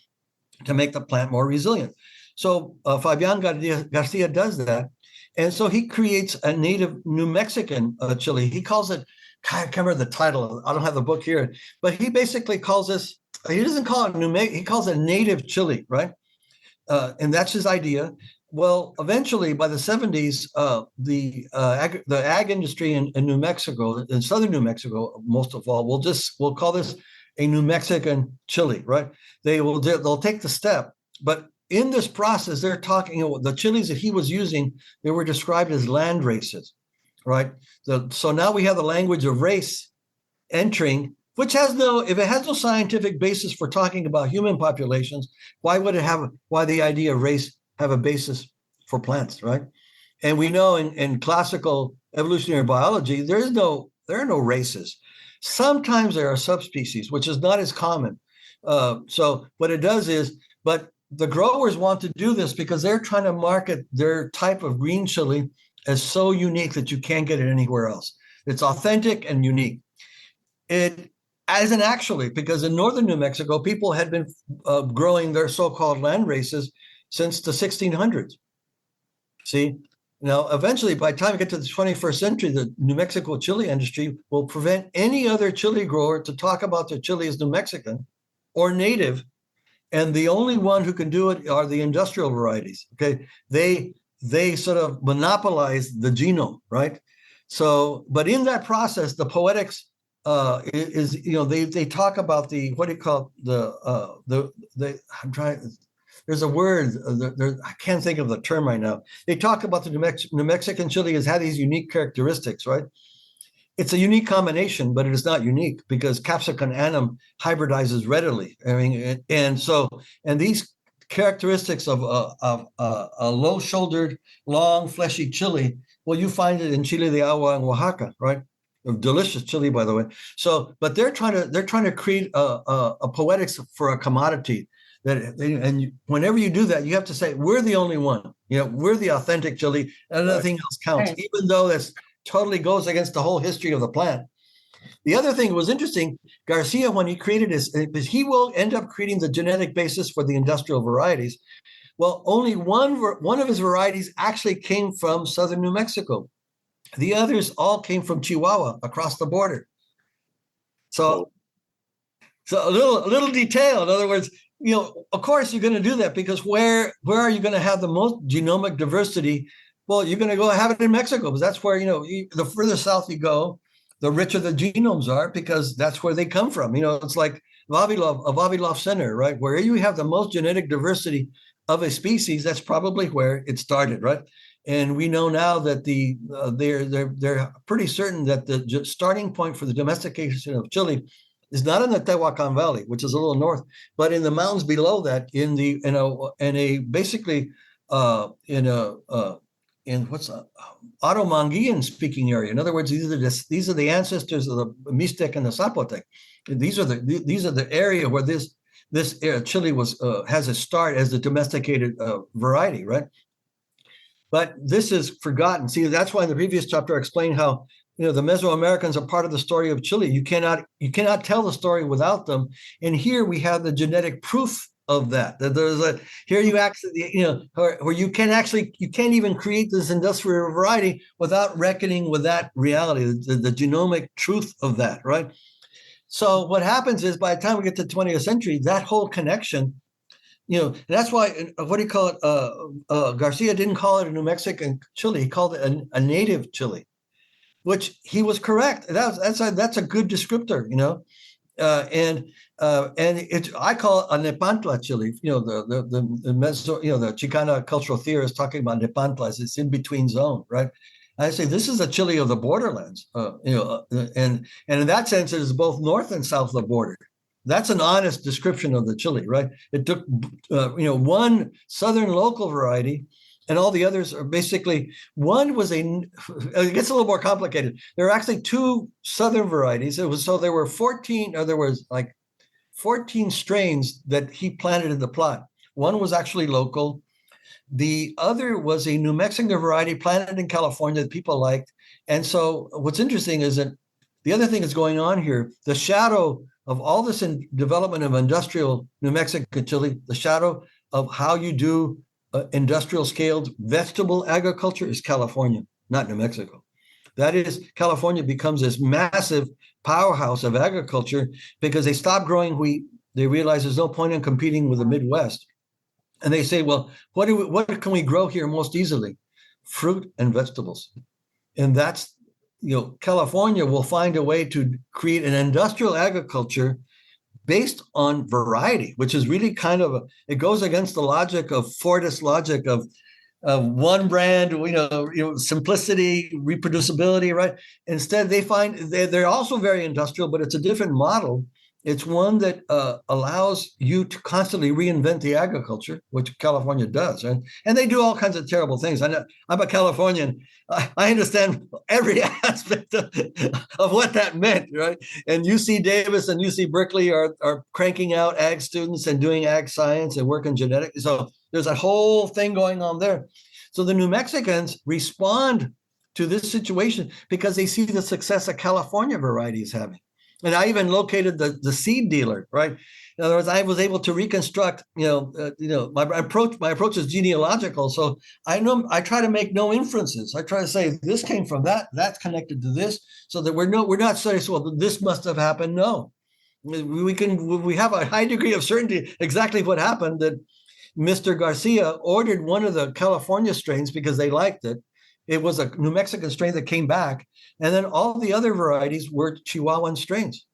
to make the plant more resilient. So Fabian Garcia does that. And so he creates a native New Mexican chili. He calls it, I can't remember the title. I don't have the book here, but he basically calls this, he doesn't call it he calls it native chili, right? And that's his idea. Well, eventually by the 70s, the ag industry in New Mexico, in southern New Mexico, most of all, we'll call this a New Mexican chili, right? They'll take the step, but in this process, they're talking, the chilies that he was using, they were described as land races, right? So now we have the language of race entering, which if it has no scientific basis for talking about human populations, why the idea of race have a basis for plants, right? And we know in classical evolutionary biology, there are no races. Sometimes there are subspecies, which is not as common. So what it does is, but the growers want to do this because they're trying to market their type of green chili as so unique that you can't get it anywhere else. It's authentic and unique. It isn't actually, because in northern New Mexico, people had been growing their so-called land races since the 1600s. See, now eventually, by the time we get to the 21st century, the New Mexico chili industry will prevent any other chili grower to talk about their chili as New Mexican or native. And the only one who can do it are the industrial varieties. Okay, they sort of monopolize the genome, right? So, but in that process, the poetics is they talk about I'm trying. There's a word I can't think of the term right now. They talk about the New Mexican chili has had these unique characteristics, right? It's a unique combination, but it is not unique because Capsicum annum hybridizes readily. I mean, and these characteristics of a low-shouldered, long, fleshy chili, well, you find it in chile de agua in Oaxaca, right? A delicious chili, by the way. So, but they're trying to create a poetics for a commodity whenever you do that, you have to say we're the only one. We're the authentic chili, and nothing else counts, Right. even though that's totally goes against the whole history of the plant. The other thing was interesting, Garcia, when he created this, he will end up creating the genetic basis for the industrial varieties. Well, only one of his varieties actually came from southern New Mexico. The others all came from Chihuahua across the border. So a little detail. In other words, of course you're going to do that because where are you going to have the most genomic diversity? Well, you're going to go have it in Mexico because that's where, the further south you go, the richer the genomes are because that's where they come from. It's like Vavilov Center, right? Where you have the most genetic diversity of a species, that's probably where it started, right? And we know now that they're pretty certain that the starting point for the domestication of chili is not in the Tehuacan Valley, which is a little north, but in the mountains below that, in what's Otomanguean speaking area. In other words, these are the ancestors of the Mixtec and the Zapotec. These are the area where this chili has a start as the domesticated variety, right? But this is forgotten. See, that's why in the previous chapter I explained how the Mesoamericans are part of the story of Chile. You cannot tell the story without them. And here we have the genetic proof of that. That there's a here you actually, where you can't even create this industrial variety without reckoning with that reality, the genomic truth of that, right? So what happens is by the time we get to the 20th century, that whole connection, that's why, what do you call it? Garcia didn't call it a New Mexican chili. He called it a native chili, which he was correct. That's a good descriptor, and I call it a Nepantla chili. The Chicana cultural theorist talking about Nepantlas. It's in between zone, right? I say this is a chili of the borderlands, and in that sense, it is both north and south of the border. That's an honest description of the chili, right? It took, one southern local variety, and all the others are basically, it gets a little more complicated. There are actually two southern varieties. There were 14 strains that he planted in the plot. One was actually local. The other was a New Mexican variety planted in California that people liked. And so what's interesting is that the other thing that's going on here, the shadow of all this development of industrial New Mexican chili, the shadow of how you do industrial scaled vegetable agriculture is California, not New Mexico. That is, California becomes this massive powerhouse of agriculture because they stop growing wheat. They realize there's no point in competing with the Midwest. And they say, well, what can we grow here most easily? Fruit and vegetables. And that's, California will find a way to create an industrial agriculture based on variety, which is really it goes against the logic of Fordist logic of one brand, simplicity, reproducibility, right? Instead, they find they're also very industrial, but it's a different model. It's one that allows you to constantly reinvent the agriculture, which California does. And they do all kinds of terrible things. I'm a Californian. I understand every aspect of what that meant, right? And UC Davis and UC Berkeley are cranking out ag students and doing ag science and working genetics. So there's a whole thing going on there. So the New Mexicans respond to this situation because they see the success that California variety is having. And I even located the seed dealer, right? In other words, I was able to reconstruct, my approach is genealogical. So I try to make no inferences. I try to say this came from that, that's connected to this, so that we're not saying, well, this must have happened. No, we have a high degree of certainty exactly what happened, that Mr. Garcia ordered one of the California strains because they liked it. It was a New Mexican strain that came back. And then all the other varieties were Chihuahuan strains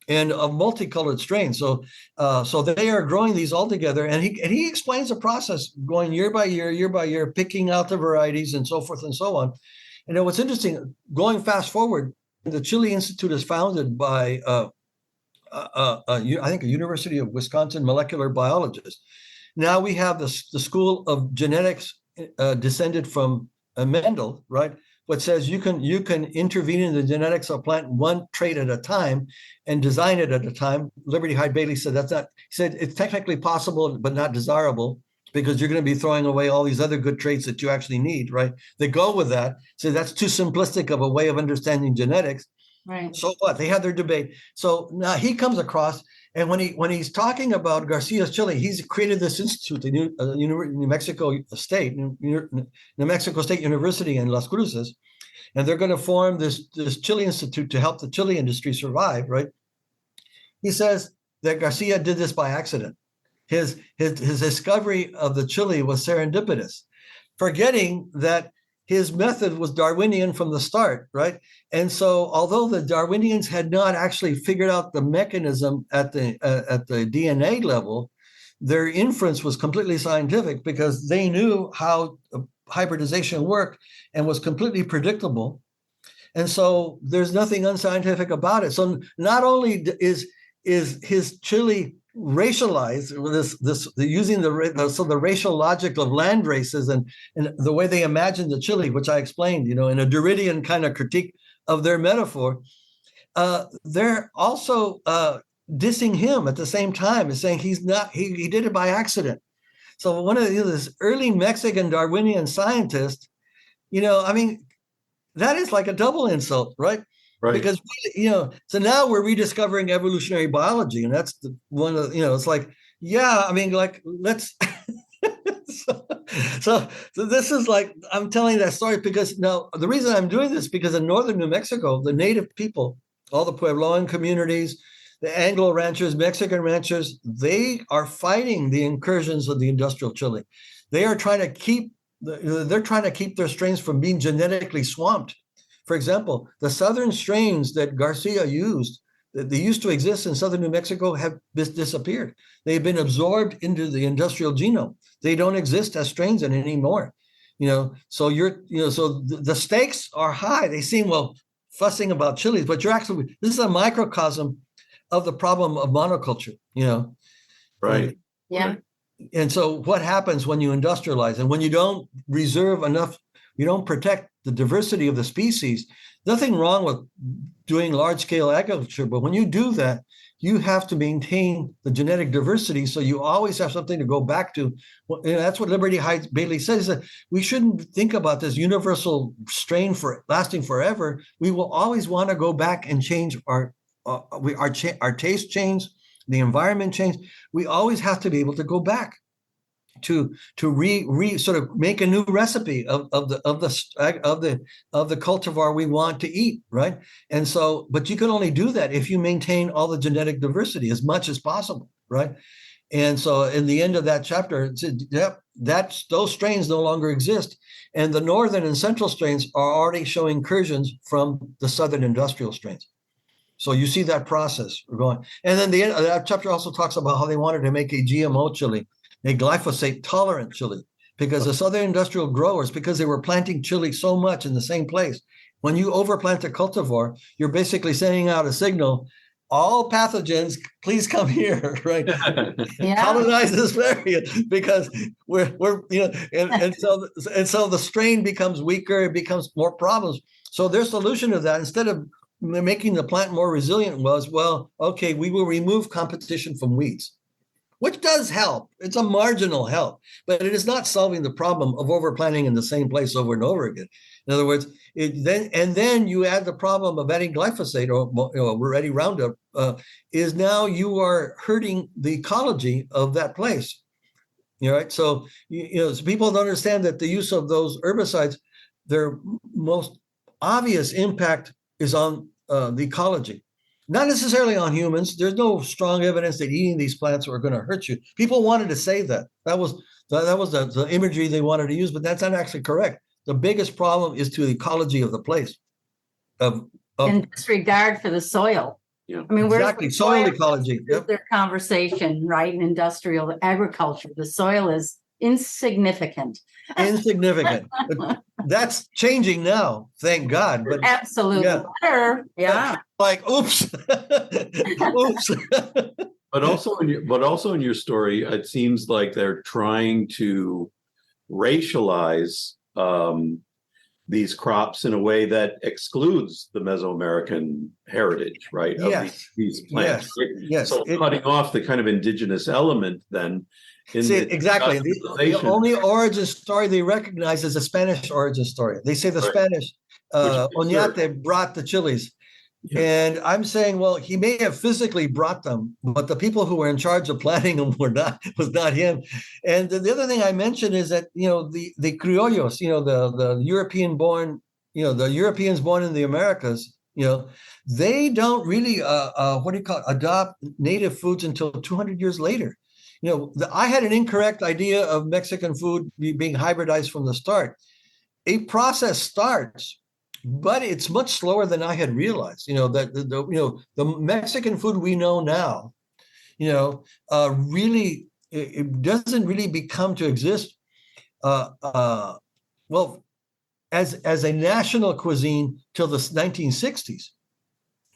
and of multicolored strains. So they are growing these all together. And he explains the process going year by year, picking out the varieties and so forth and so on. And what's interesting, going fast forward, the Chile Institute is founded by, I think, a University of Wisconsin molecular biologist. Now we have the School of Genetics descended from Mendel, right? What says you can intervene in the genetics of a plant one trait at a time and design it at a time. Liberty Hyde Bailey said that's not. He said it's technically possible but not desirable because you're going to be throwing away all these other good traits that you actually need, right? They go with that. So that's too simplistic of a way of understanding genetics. Right. So what? They had their debate. So now he comes across, and when he's talking about Garcia's chili, he's created this institute, the New Mexico State, New Mexico State University in Las Cruces, and they're going to form this chili institute to help the chili industry survive. Right? He says that Garcia did this by accident. His discovery of the chili was serendipitous, forgetting that his method was Darwinian from the start, right? And so, although the Darwinians had not actually figured out the mechanism at the DNA level, their inference was completely scientific because they knew how hybridization worked and was completely predictable. And so, there's nothing unscientific about it. So, not only is his chili racialized, using the racial logic of land races and the way they imagine the chili, which I explained, in a Derridian kind of critique of their metaphor, they're also dissing him at the same time, and saying he did it by accident. So one of this early Mexican Darwinian scientist, that is like a double insult, right? Right. Because, so now we're rediscovering evolutionary biology. And that's one of, it's like Yeah, I mean, like, let's. so, so this is like, I'm telling that story because now the reason I'm doing this because in northern New Mexico, the native people, all the Puebloan communities, the Anglo ranchers, Mexican ranchers, they are fighting the incursions of the industrial chili. They are trying to keep they're trying to keep their strains from being genetically swamped. For example, the southern strains that Garcia used, that they used to exist in southern New Mexico, have disappeared. They've been absorbed into the industrial genome. They don't exist as strains anymore. So so the stakes are high. They seem, well, fussing about chilies, but this is a microcosm of the problem of monoculture. Right. Yeah. And so what happens when you industrialize and when you don't reserve enough, you don't protect the diversity of the species? Nothing wrong with doing large scale agriculture, but when you do that, you have to maintain the genetic diversity. So you always have something to go back to. That's what Liberty Heights Bailey says, that we shouldn't think about this universal strain for lasting forever. We will always want to go back and change our taste change, the environment change. We always have to be able to go back to sort of make a new recipe of the cultivar we want to eat, right? And so, but you can only do that if you maintain all the genetic diversity as much as possible, right? And so, in the end of that chapter, it said, yep, those strains no longer exist, and the northern and central strains are already showing incursions from the southern industrial strains. So you see that process going. And then the end of that chapter also talks about how they wanted to make a GMO chili, a glyphosate tolerant chili, because the southern industrial growers, because they were planting chili so much in the same place, when you overplant a cultivar, you're basically sending out a signal, all pathogens, please come here, right? Yeah. Colonize this area, because we're and so the strain becomes weaker, it becomes more problems. So their solution to that, instead of making the plant more resilient, was, well, okay, we will remove competition from weeds, which does help. It's a marginal help, but it is not solving the problem of overplanting in the same place over and over again. In other words, then you add the problem of adding glyphosate or ready Roundup, is now you are hurting the ecology of that place. Right? So, so people don't understand that the use of those herbicides, their most obvious impact is on the ecology. Not necessarily on humans. There's no strong evidence that eating these plants are going to hurt you. People wanted to say that. That was the imagery they wanted to use, but that's not actually correct. The biggest problem is to the ecology of the place. In disregard for the soil. Yeah. I mean, Exactly. Soil ecology. Yep. Their conversation, right? In industrial agriculture, the soil is insignificant. Insignificant. That's changing now, thank God. But absolutely better. Yeah. Like, oops. Oops. But also in your story, it seems like they're trying to racialize these crops in a way that excludes the Mesoamerican heritage, right? Yes. Of these plants. Yes. So cutting off the kind of indigenous element then. Exactly. The only origin story they recognize is a Spanish origin story. They say the Spanish Oñate brought the chilies. Yeah. And I'm saying, well, he may have physically brought them, but the people who were in charge of planting them was not him. And the other thing I mentioned is that, the criollos, the European born, the Europeans born in the Americas, they don't really, adopt native foods until 200 years later. I had an incorrect idea of Mexican food being hybridized from the start. A process starts, but it's much slower than I had realized. The Mexican food we know now, really, it doesn't really become to exist, as a national cuisine till the 1960s.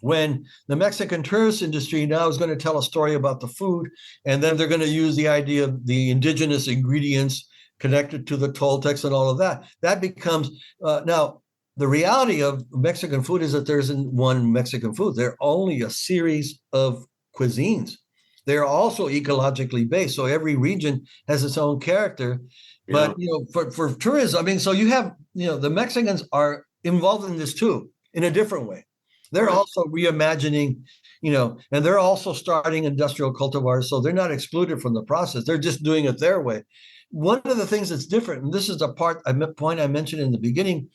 When the Mexican tourist industry now is going to tell a story about the food, and then they're going to use the idea of the indigenous ingredients connected to the Toltecs and all of that. That becomes, now, the reality of Mexican food is that there isn't one Mexican food. There are only a series of cuisines. They're also ecologically based. So every region has its own character. But, for tourism, I mean, so you have, the Mexicans are involved in this too, in a different way. They're Right. also reimagining, and they're also starting industrial cultivars, so they're not excluded from the process. They're just doing it their way. One of the things that's different, and this is the point I mentioned in the beginning,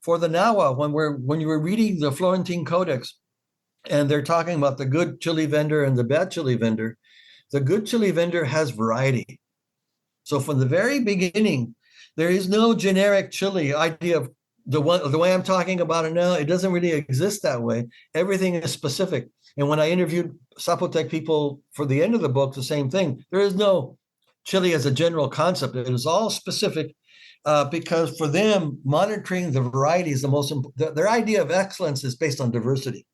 for the Nahua, when you were reading the Florentine Codex, and they're talking about the good chili vendor and the bad chili vendor, the good chili vendor has variety. So from the very beginning, there is no generic chili idea of the way I'm talking about it now. It doesn't really exist that way. Everything is specific. And when I interviewed Zapotec people for the end of the book, the same thing. There is no chili as a general concept. It is all specific because for them, monitoring the variety is the most important. Their idea of excellence is based on diversity.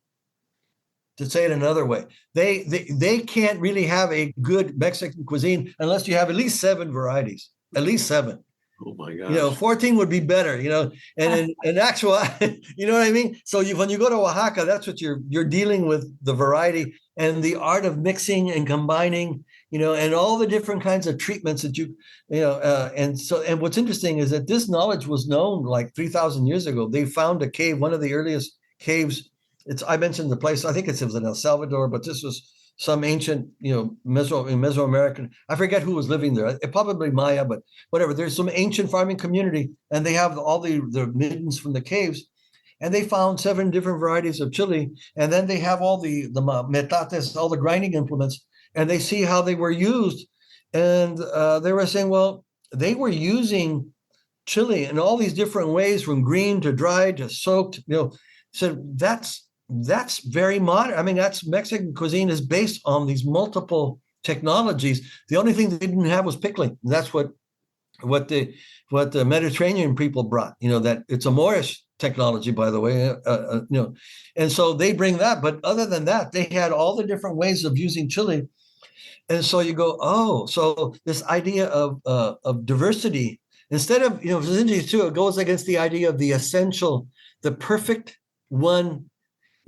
To say it another way, they can't really have a good Mexican cuisine unless you have at least 7 varieties, at least 7. Oh my gosh. 14 would be better, and in actual, you know what I mean? So when you go to Oaxaca, that's what you're dealing with, the variety and the art of mixing and combining, and all the different kinds of treatments that and what's interesting is that this knowledge was known like 3,000 years ago. They found a cave, one of the earliest caves. I mentioned the place, I think it was in El Salvador, but this was some ancient, Mesoamerican. I forget who was living there. Probably Maya, but whatever. There's some ancient farming community, and they have all the middens from the caves, and they found 7 different varieties of chili, and then they have all the metates, all the grinding implements, and they see how they were used, and they were saying, well, they were using chili in all these different ways, from green to dried to soaked. So that's very modern. I mean, that's Mexican cuisine is based on these multiple technologies. The only thing they didn't have was pickling. That's what the Mediterranean people brought. That it's a Moorish technology, by the way. And so they bring that. But other than that, they had all the different ways of using chili. And so you go, oh, so this idea of diversity, instead of it goes against the idea of the essential, the perfect one.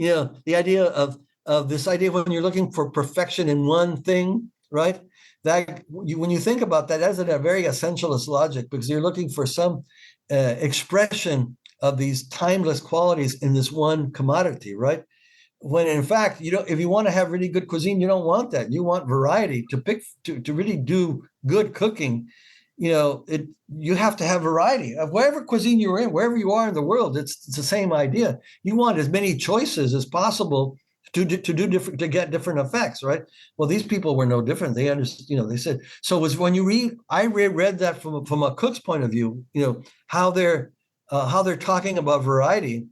The idea of this idea when you're looking for perfection in one thing, right? That when you think about that, that's a very essentialist logic, because you're looking for some expression of these timeless qualities in this one commodity, right? When in fact, if you want to have really good cuisine, you don't want that. You want variety to really do good cooking. You have to have variety of whatever cuisine you're in, wherever you are in the world. It's the same idea. You want as many choices as possible to get different effects, right? Well, these people were no different. They understood. They said so. It was when you read, I read that from a cook's point of view. How they're talking about variety,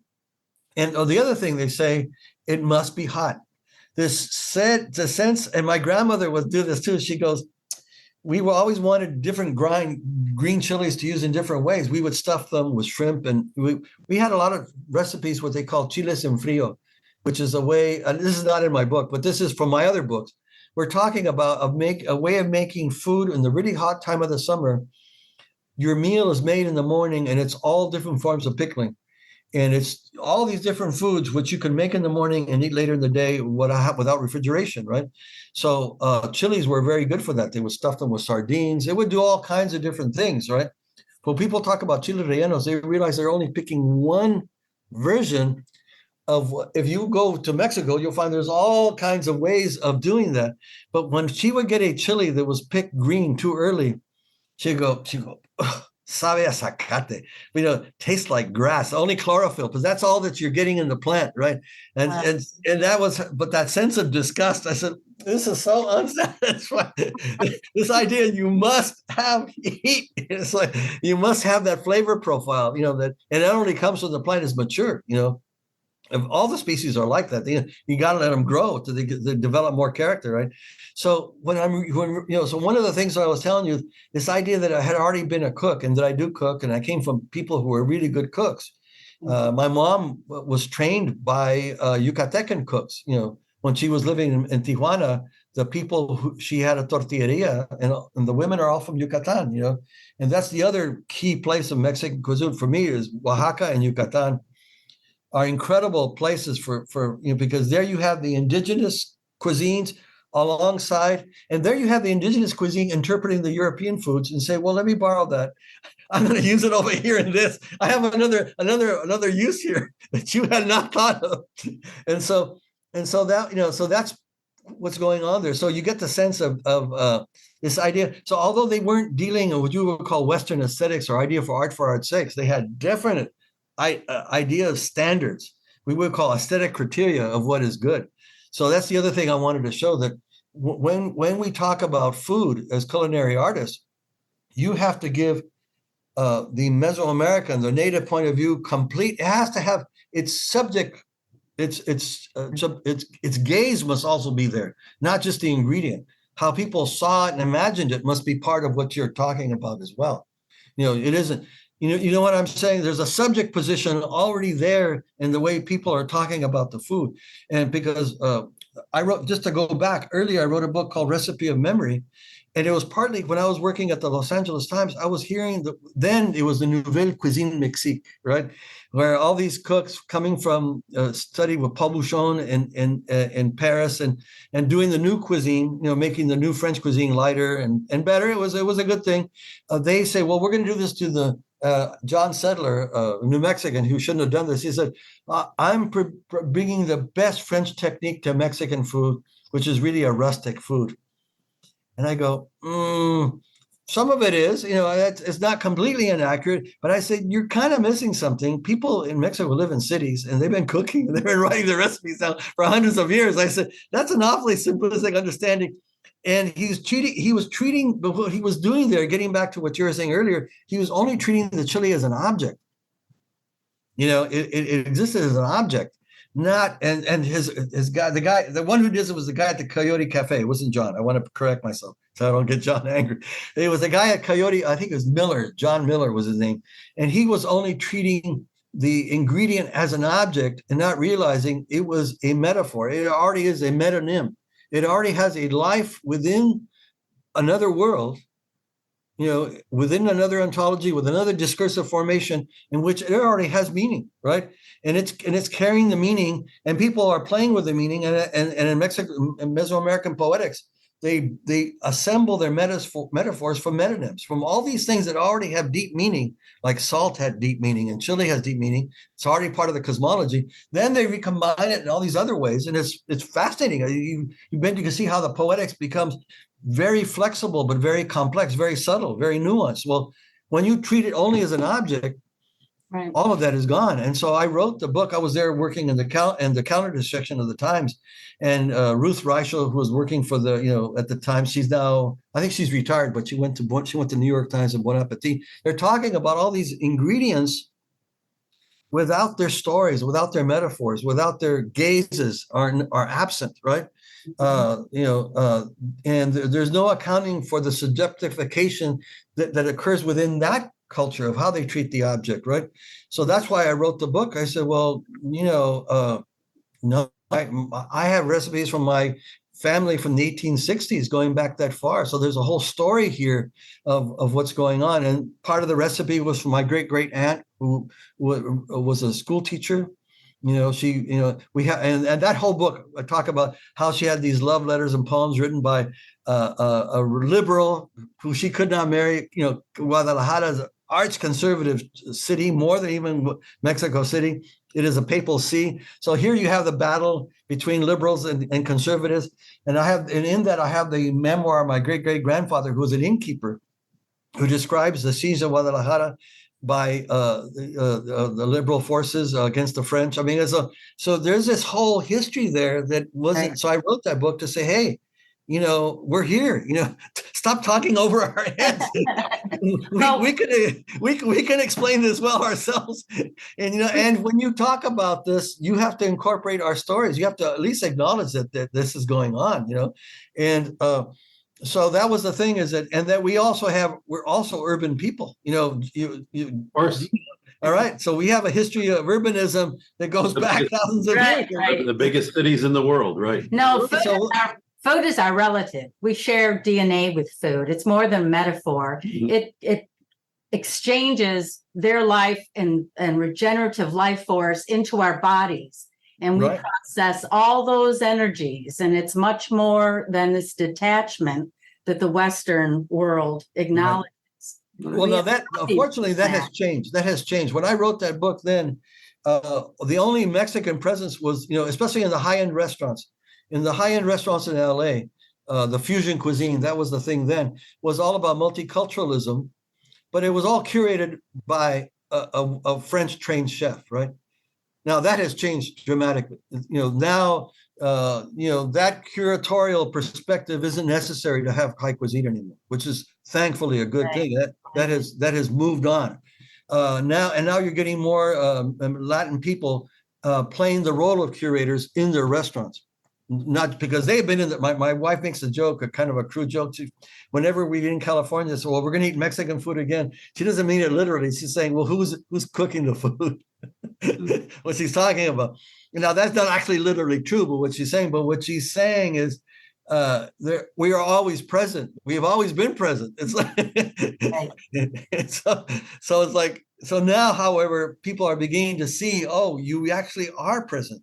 and the other thing they say, it must be hot. The sense, and my grandmother would do this too. She goes, we always wanted different green chilies to use in different ways. We would stuff them with shrimp, and we had a lot of recipes, what they call chiles en frío, which is a way, and this is not in my book, but this is from my other books. We're talking about a way of making food in the really hot time of the summer. Your meal is made in the morning, and it's all different forms of pickling. And it's all these different foods which you can make in the morning and eat later in the day without refrigeration, right? So chilies were very good for that. They would stuff them with sardines. They would do all kinds of different things, right? When people talk about chili rellenos, they realize they're only picking one version of what. If you go to Mexico, you'll find there's all kinds of ways of doing that. But when she would get a chili that was picked green too early, she'd go, sabe a zacate, tastes like grass, only chlorophyll, because that's all that you're getting in the plant, right? And that was, but that sense of disgust, I said, this is so unsatisfying. This idea you must have heat. It's like you must have that flavor profile, that, and it only comes when the plant is mature, If all the species are like that, you got to let them grow to develop more character, right? So so one of the things that I was telling you, this idea that I had already been a cook and that I do cook, and I came from people who were really good cooks. My mom was trained by Yucatecan cooks. When she was living in Tijuana, the people she had a tortilleria, and the women are all from Yucatan. And that's the other key place of Mexican cuisine for me is Oaxaca and Yucatan. Are incredible places for because there you have the indigenous cuisines alongside. And there you have the indigenous cuisine interpreting the European foods and say, well, let me borrow that. I'm going to use it over here in this. I have another use here that you had not thought of. And so that, so that's what's going on there. So you get the sense of this idea. So although they weren't dealing with what you would call Western aesthetics or idea for art's sake, they had definite idea of standards. We would call aesthetic criteria of what is good. So that's the other thing I wanted to show, that when we talk about food as culinary artists, you have to give the Mesoamerican, the native point of view, complete. It has to have its subject. Its gaze must also be there, not just the ingredient. How people saw it and imagined it must be part of what you're talking about as well. It isn't. You know what I'm saying? There's a subject position already there in the way people are talking about the food. And because I wrote, just to go back earlier, I wrote a book called Recipe of Memory. And it was partly when I was working at the Los Angeles Times, I was hearing then it was the Nouvelle Cuisine Mexique, right? Where all these cooks coming from study with Paul Bouchon in Paris and doing the new cuisine, making the new French cuisine lighter and better. It was a good thing. They say, well, we're going to do this to the John Settler, New Mexican, who shouldn't have done this. He said, I'm bringing the best French technique to Mexican food, which is really a rustic food. And I go, some of it is, it's not completely inaccurate, but I said, you're kind of missing something. People in Mexico live in cities and they've been cooking and they've been writing the recipes down for hundreds of years. I said, that's an awfully simplistic understanding. And he was treating what he was doing there, getting back to what you were saying earlier, he was only treating the chili as an object. It existed as an object. Not and his guy, the one who did it was the guy at the Coyote Cafe. It wasn't John. I want to correct myself so I don't get John angry. It was the guy at Coyote. I think it was Miller. John Miller was his name, and he was only treating the ingredient as an object and not realizing it was a metaphor. It already is a metonym. It already has a life within another world, within another ontology, with another discursive formation in which it already has meaning, right? And it's carrying the meaning, and people are playing with the meaning. And in Mesoamerican poetics, they assemble their metaphors from metonyms, from all these things that already have deep meaning, like salt had deep meaning and chili has deep meaning. It's already part of the cosmology. Then they recombine it in all these other ways, and it's fascinating. You can see how the poetics becomes very flexible, but very complex, very subtle, very nuanced. Well, when you treat it only as an object, right, all of that is gone. And so I wrote the book. I was there working in the calendar section of the Times, and Ruth Reichel, who was working for at the time, she's now, I think she's retired, but she went to New York Times and Bon Appetit. They're talking about all these ingredients without their stories, without their metaphors, without their gazes are absent, right? And there's no accounting for the subjectification that occurs within that culture of how they treat the object, right? So that's why I wrote the book. I said, well, no, I have recipes from my family from the 1860s going back that far. So there's a whole story here of what's going on. And part of the recipe was from my great aunt, who was a school teacher. We have, and that whole book, I talk about how she had these love letters and poems written by a liberal who she could not marry. Guadalajara is an arch conservative city, more than even Mexico City. It is a papal see. So here you have the battle between liberals and conservatives. And in that I have the memoir of my great-great-grandfather, who was an innkeeper, who describes the siege of Guadalajara by the liberal forces against the French. I mean, so there's this whole history there that wasn't. Right. So I wrote that book to say, hey, we're here. Stop talking over our heads. we can explain this well ourselves. And when you talk about this, you have to incorporate our stories. You have to at least acknowledge that this is going on. And so that was the thing, is that we're also urban people. Of course. All right. So we have a history of urbanism that goes back thousands of years. Right. The biggest cities in the world, right? No, food is our relative. We share DNA with food. It's more than a metaphor. Mm-hmm. It exchanges their life and regenerative life force into our bodies. and we Right. process all those energies, and it's much more than this detachment that the Western world acknowledges. Well, now that unfortunately that has changed. That has changed. When I wrote that book, then the only Mexican presence was, especially in the high-end restaurants. In the high-end restaurants in LA, the fusion cuisine, that was the thing then, was all about multiculturalism, but it was all curated by a French trained chef, right? Now that has changed dramatically. Now that curatorial perspective isn't necessary to have high cuisine anymore, which is thankfully a good thing. That has moved on. Now you're getting more Latin people playing the role of curators in their restaurants. Not because they've been in my wife makes a joke, a kind of a crude joke. Whenever we get in California, so well, we're going to eat Mexican food again. She doesn't mean it literally. She's saying, well, who's cooking the food? What she's talking about. Now that's not actually literally true, but what she's saying is we are always present. We have always been present. It's like so it's like now, however, people are beginning to see, oh, you actually are present.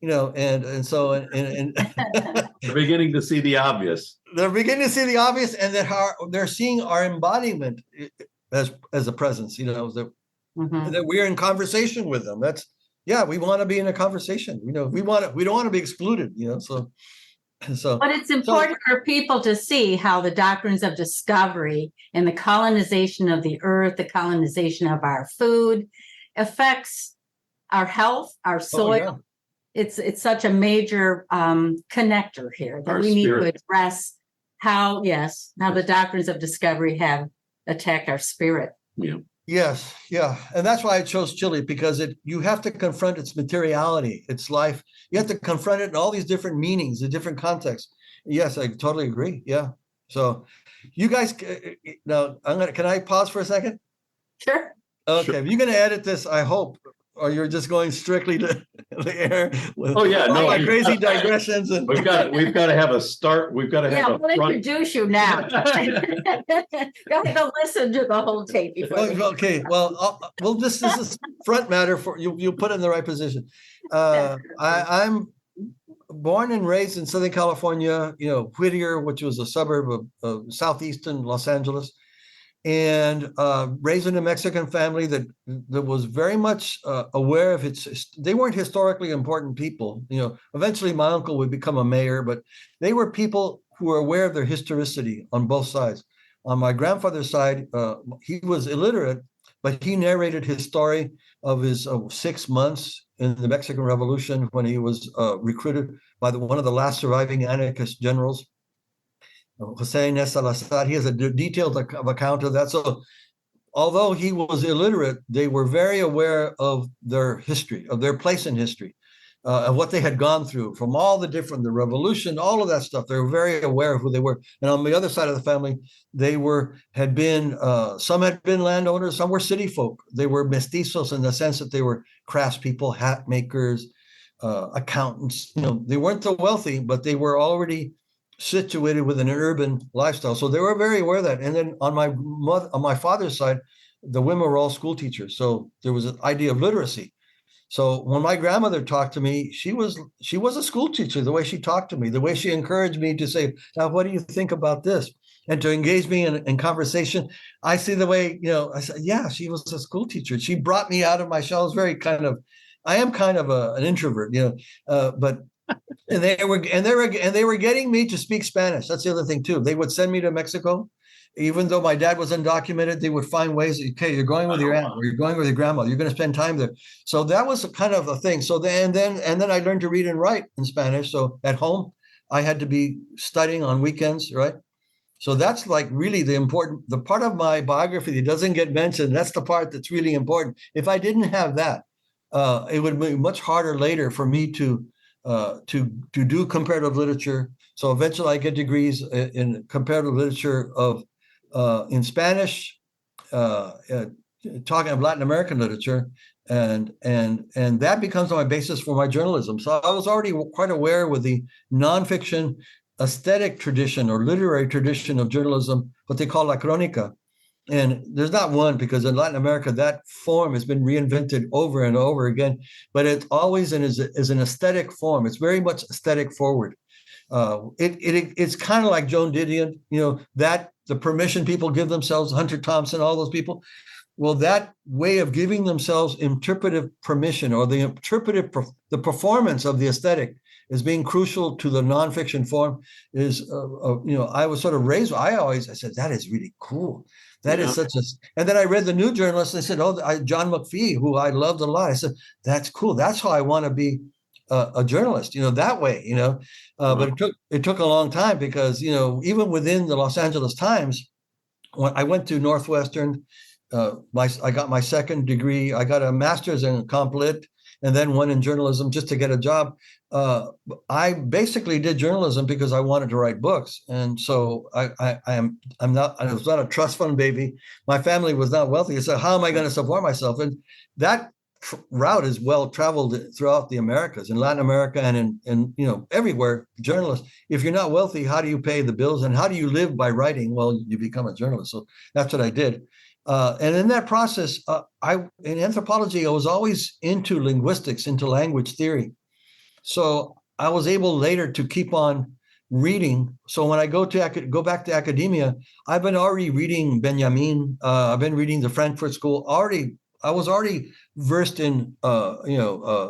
And so They're beginning to see the obvious. They're beginning to see the obvious, and that they're seeing our embodiment as a presence. That we're in conversation with them. We want to be in a conversation. We don't want to be excluded. But it's important for people to see how the doctrines of discovery and the colonization of the earth, the colonization of our food, affects our health, our soil. Oh, yeah. It's such a major connector here that we need to address how the doctrines of discovery have attacked our spirit. Yeah. Yes, yeah, and that's why I chose Chile, because you have to confront its materiality, its life. You have to confront it in all these different meanings, the different contexts. Yes, I totally agree. Yeah. So, you guys, now can I pause for a second? Sure. Okay, Sure. You're going to edit this, I hope, or you're just going strictly to the air. My crazy digressions. And we've got to have a start. We've got to have a we'll front. introduce you now. You'll have to listen to the whole tape before. Okay, this is front matter for you. You put it in the right position. I'm born and raised in Southern California. Whittier, which was a suburb of southeastern Los Angeles, and raised in a Mexican family that was very much aware of they weren't historically important people. Eventually my uncle would become a mayor, but they were people who were aware of their historicity on both sides. On my grandfather's side, he was illiterate, but he narrated his story of his 6 months in the Mexican Revolution when he was recruited by one of the last surviving anarchist generals, Jose Inés Salazar. He has a detailed account of that. So although he was illiterate, they were very aware of their history, of their place in history, of what they had gone through from all the revolution, all of that stuff. They were very aware of who they were. And on the other side of the family, some had been landowners, some were city folk. They were mestizos in the sense that they were craftspeople, hat makers, accountants. They weren't so wealthy, but they were already situated within an urban lifestyle. So they were very aware of that. And then on my father's side, the women were all school teachers. So there was an idea of literacy. So when my grandmother talked to me, she was a school teacher. The way she talked to me, the way she encouraged me to say, now, what do you think about this? And to engage me in conversation. I see the way, I said, yeah, she was a school teacher. She brought me out of my shell. I am kind of an introvert, but and they were getting me to speak Spanish. That's the other thing too. They would send me to Mexico, even though my dad was undocumented. They would find ways. Okay, you're going with your aunt, or you're going with your grandma. You're going to spend time there. So that was kind of a thing. So then I learned to read and write in Spanish. So at home, I had to be studying on weekends, right? So that's like really the part of my biography that doesn't get mentioned. That's the part that's really important. If I didn't have that, it would be much harder later for me to do comparative literature. So eventually I get degrees in comparative literature in Spanish, talking of Latin American literature, and that becomes my basis for my journalism. So I was already quite aware with the nonfiction aesthetic tradition or literary tradition of journalism, what they call la crónica, And there's not one, because in Latin America, that form has been reinvented over and over again, but it's always is an aesthetic form. It's very much aesthetic forward. It's kind of like Joan Didion, that the permission people give themselves, Hunter Thompson, all those people. Well, that way of giving themselves interpretive permission, or the the performance of the aesthetic, is being crucial to the nonfiction form. I was sort of raised. I said, that is really cool. That is such a. And then I read the New Journalist, and I said, John McPhee, who I loved a lot. I said, that's cool. That's how I want to be a journalist, that way, but it took a long time, because, even within the Los Angeles Times, when I went to Northwestern, I got my second degree. I got a master's in comp lit, and then one in journalism just to get a job. I basically did journalism because I wanted to write books, and so I was not a trust fund baby. My family was not wealthy, so how am I going to support myself? And that route is well traveled throughout the Americas, in Latin America, and in everywhere. Journalists, if you're not wealthy, how do you pay the bills, and how do you live by writing? Well, you become a journalist. So that's what I did. And in that process, in anthropology, I was always into linguistics, into language theory. So I was able later to keep on reading. So when I go back to academia, I've been already reading Benjamin. I've been reading the Frankfurt School. I was already versed in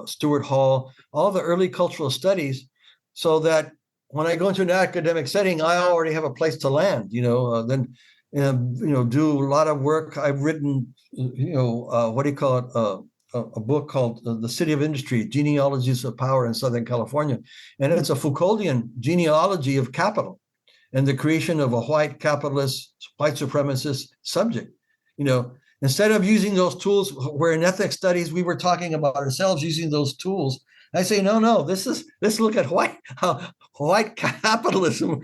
Stuart Hall, all the early cultural studies, so that when I go into an academic setting, I already have a place to land. Then. Do a lot of work. I've written, what do you call it? A book called The City of Industry, Genealogies of Power in Southern California. And it's a Foucauldian genealogy of capital and the creation of a white capitalist, white supremacist subject. Instead of using those tools, where in ethnic studies, we were talking about ourselves using those tools, I say, no, let's look at white capitalism.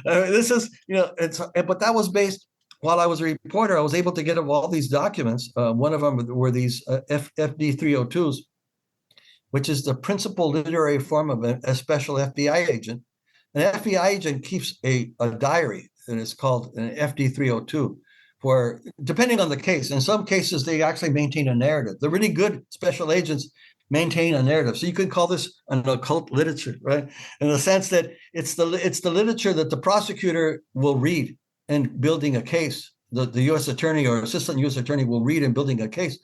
This is, but that was based, while I was a reporter, I was able to get all these documents. One of them were these FD 302s, which is the principal literary form of a special FBI agent. An FBI agent keeps a diary, and it's called an FD 302. Where, depending on the case, in some cases, they actually maintain a narrative. The really good special agents maintain a narrative. So you could call this an occult literature, right? In the sense that it's the literature that the prosecutor will read in building a case. The U.S. attorney or assistant U.S. attorney will read in building a case.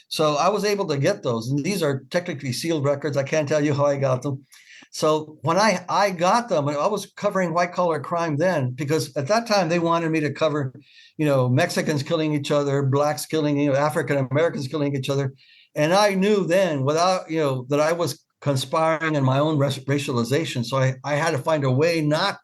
So I was able to get those. And these are technically sealed records. I can't tell you how I got them. So when I got them, I was covering white-collar crime then, because at that time they wanted me to cover, Mexicans killing each other, blacks killing, African Americans killing each other. And I knew then, without, that I was conspiring in my own racialization. So I had to find a way not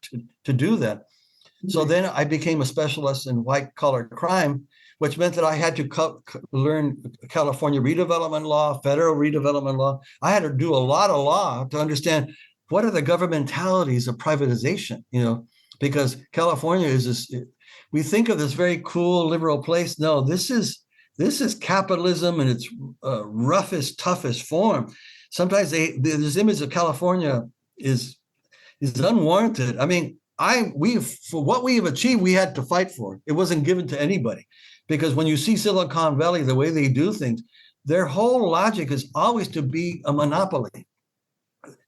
to do that. Mm-hmm. So then I became a specialist in white-collar crime, which meant that I had to learn California redevelopment law, federal redevelopment law. I had to do a lot of law to understand what are the governmentalities of privatization, because California is this, we think of this very cool liberal place. No, this is capitalism in its roughest, toughest form. Sometimes this image of California is unwarranted. I mean, for what we have achieved, we had to fight for. It wasn't given to anybody. Because when you see Silicon Valley, the way they do things, their whole logic is always to be a monopoly.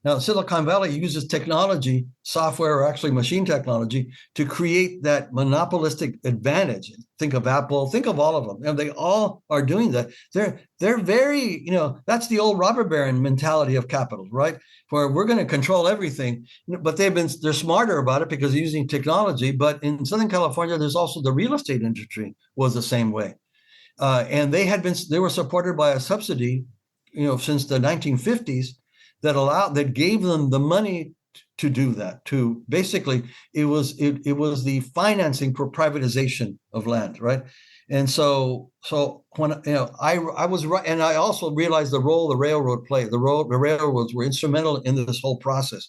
Now, Silicon Valley uses technology, software, or actually machine technology, to create that monopolistic advantage. Think of Apple, think of all of them. And they all are doing that. They're very, that's the old robber baron mentality of capital, right? Where we're going to control everything. But they're smarter about it because they're using technology. But in Southern California, there's also the real estate industry was the same way. And they were supported by a subsidy, since the 1950s, that gave them the money to do that. To basically, it was the financing for privatization of land, right? And so when I was right, and I also realized the role the railroad played. The railroads were instrumental in this whole process.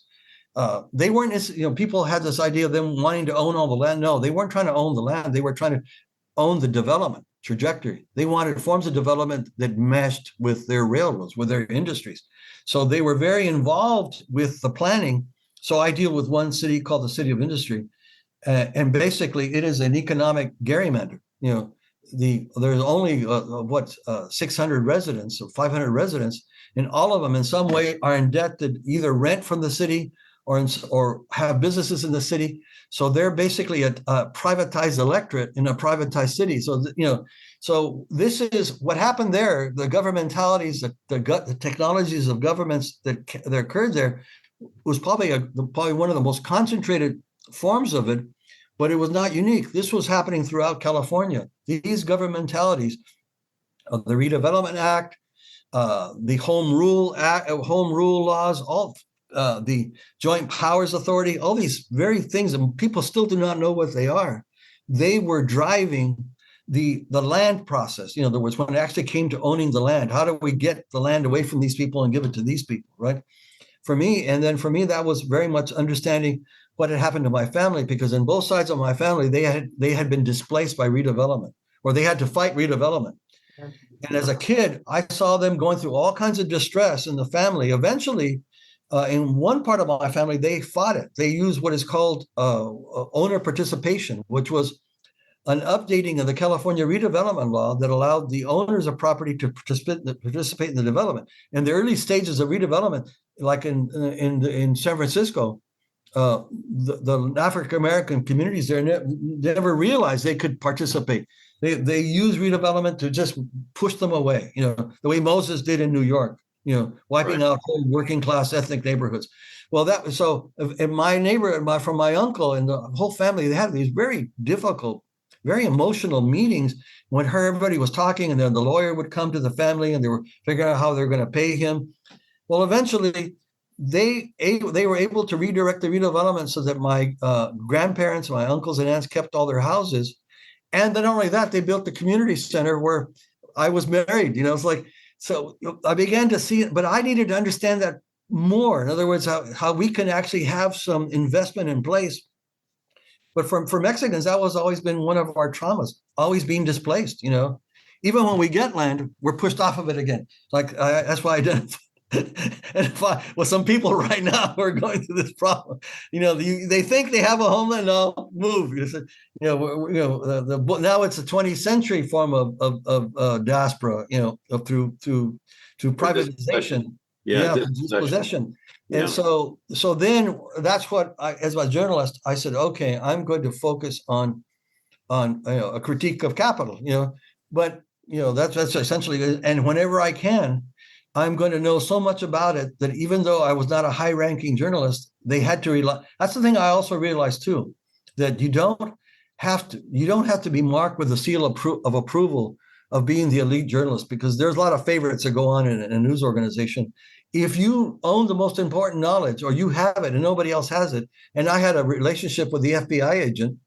They weren't, people had this idea of them wanting to own all the land. No, they weren't trying to own the land. They were trying to own the development trajectory. They wanted forms of development that meshed with their railroads, with their industries. So they were very involved with the planning. So I deal with one city called the City of Industry. And basically, it is an economic gerrymander. there's only 600 residents or 500 residents, and all of them in some way are in debt to either rent from the city or have businesses in the city. So they're basically a privatized electorate in a privatized city. So this is what happened there. The governmentalities, the technologies of governments that occurred there was probably one of the most concentrated forms of it, but it was not unique. This was happening throughout California. These governmentalities of the Redevelopment Act, the Home Rule Act, Home Rule laws, all the Joint Powers Authority, all these very things, and people still do not know what they are. They were driving the land process. In other words, when it actually came to owning the land, how do we get the land away from these people and give it to these people, right? For me, that was very much understanding what had happened to my family, because in both sides of my family, they had been displaced by redevelopment, or they had to fight redevelopment. And as a kid, I saw them going through all kinds of distress in the family. Eventually, in one part of my family, they fought it. They used what is called owner participation, which was an updating of the California redevelopment law that allowed the owners of property to participate in the development. In the early stages of redevelopment, like in San Francisco, the African American communities there never realized they could participate. They used redevelopment to just push them away, the way Moses did in New York, wiping out whole working class ethnic neighborhoods. Well, in my neighbor, from my uncle and the whole family, they had these very difficult, very emotional meetings when everybody was talking, and then the lawyer would come to the family and they were figuring out how they're going to pay him. Well, eventually they were able to redirect the redevelopment so that my grandparents, my uncles and aunts kept all their houses. And then not only that, they built the community center where I was married. It's like, so I began to see it, but I needed to understand that more. In other words, how we can actually have some investment in place. But for Mexicans, that was always been one of our traumas, always being displaced. Even when we get land, we're pushed off of it again. That's why I identify with some people right now who are going through this problem. They think they have a homeland. No, move. Now it's a 20th century form of diaspora. Through privatization. Dispossession. Yeah. And so then that's what as a journalist, I said, okay, I'm going to focus on a critique of capital. But that's essentially, and whenever I can, I'm going to know so much about it that even though I was not a high-ranking journalist, they had to rely. That's the thing I also realized too, that you don't have to be marked with the seal of approval of being the elite journalist, because there's a lot of favorites that go on in a news organization. If you own the most important knowledge, or you have it and nobody else has it, and I had a relationship with the FBI agent,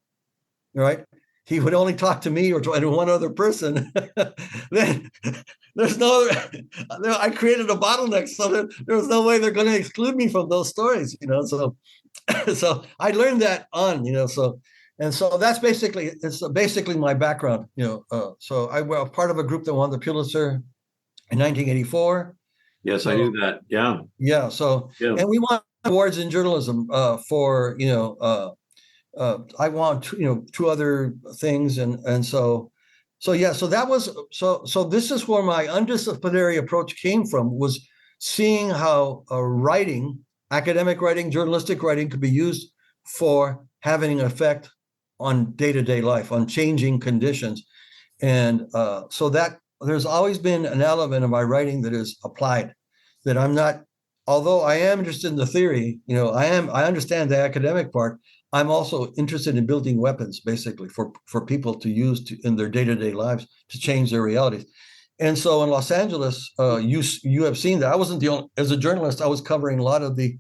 right? He would only talk to me or to one other person. Then there's I created a bottleneck so that there was no way they're going to exclude me from those stories, So I learned that so that's basically my background, So I was part of a group that won the Pulitzer in 1984. Yes, I knew that. Yeah. Yeah. And we won awards in journalism for I want two other things, and so that was so this is where my undisciplinary approach came from, was seeing how writing, academic writing, journalistic writing could be used for having an effect on day-to-day life, on changing conditions, and so that there's always been an element of my writing that is applied, that I'm not, although I am interested in the theory, I understand the academic part. I'm also interested in building weapons, basically, for people to use in their day-to-day lives to change their realities. And so in Los Angeles, you have seen that I wasn't the only, as a journalist, I was covering a lot of the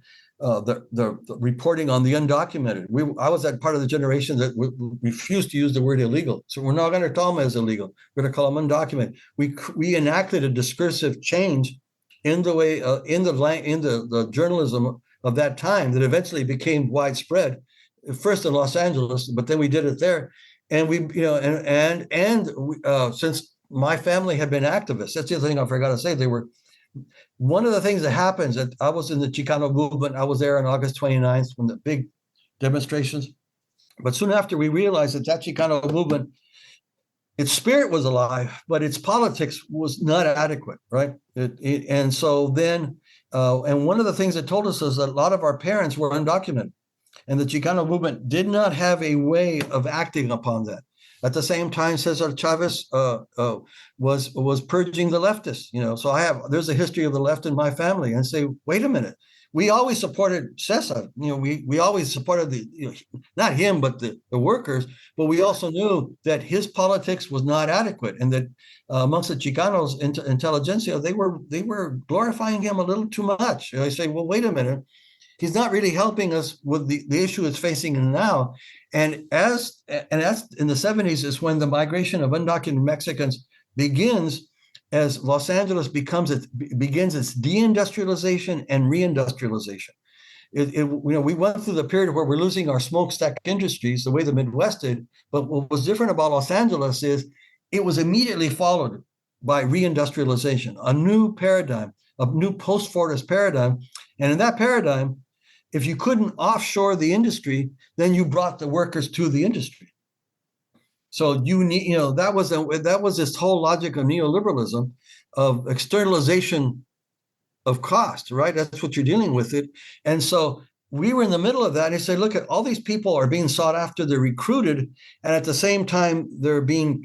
reporting on the undocumented. I was that part of the generation that refused to use the word illegal. So we're not going to call them as illegal. We're going to call them undocumented. We enacted a discursive change in the way in the journalism of that time that eventually became widespread. First in Los Angeles, but then we did it there, and since my family had been activists, that's the other thing I forgot to say. They were one of the things that happens. That I was in the Chicano movement. I was there on August 29th when the big demonstrations. But soon after, we realized that Chicano movement its spirit was alive, but its politics was not adequate, right? And so then, and one of the things it told us is that a lot of our parents were undocumented, and the Chicano movement did not have a way of acting upon that. At the same time, Cesar Chavez was purging the leftists. So there's a history of the left in my family, and say, wait a minute. We always supported Cesar. We always supported not him, but the workers. But we also knew that his politics was not adequate, and that amongst the Chicanos intelligentsia, they were glorifying him a little too much. I say, well, wait a minute. He's not really helping us with the issue it's facing now. And as in the 70s is when the migration of undocumented Mexicans begins, as Los Angeles begins its deindustrialization and reindustrialization. We went through the period where we're losing our smokestack industries the way the Midwest did. But what was different about Los Angeles is it was immediately followed by reindustrialization, a new paradigm, a new post-Fordist paradigm. And in that paradigm, if you couldn't offshore the industry, then you brought the workers to the industry. So that was this whole logic of neoliberalism, of externalization of cost, right? That's what you're dealing with it. And so we were in the middle of that. And they say, look, at all these people are being sought after, they're recruited, and at the same time they're being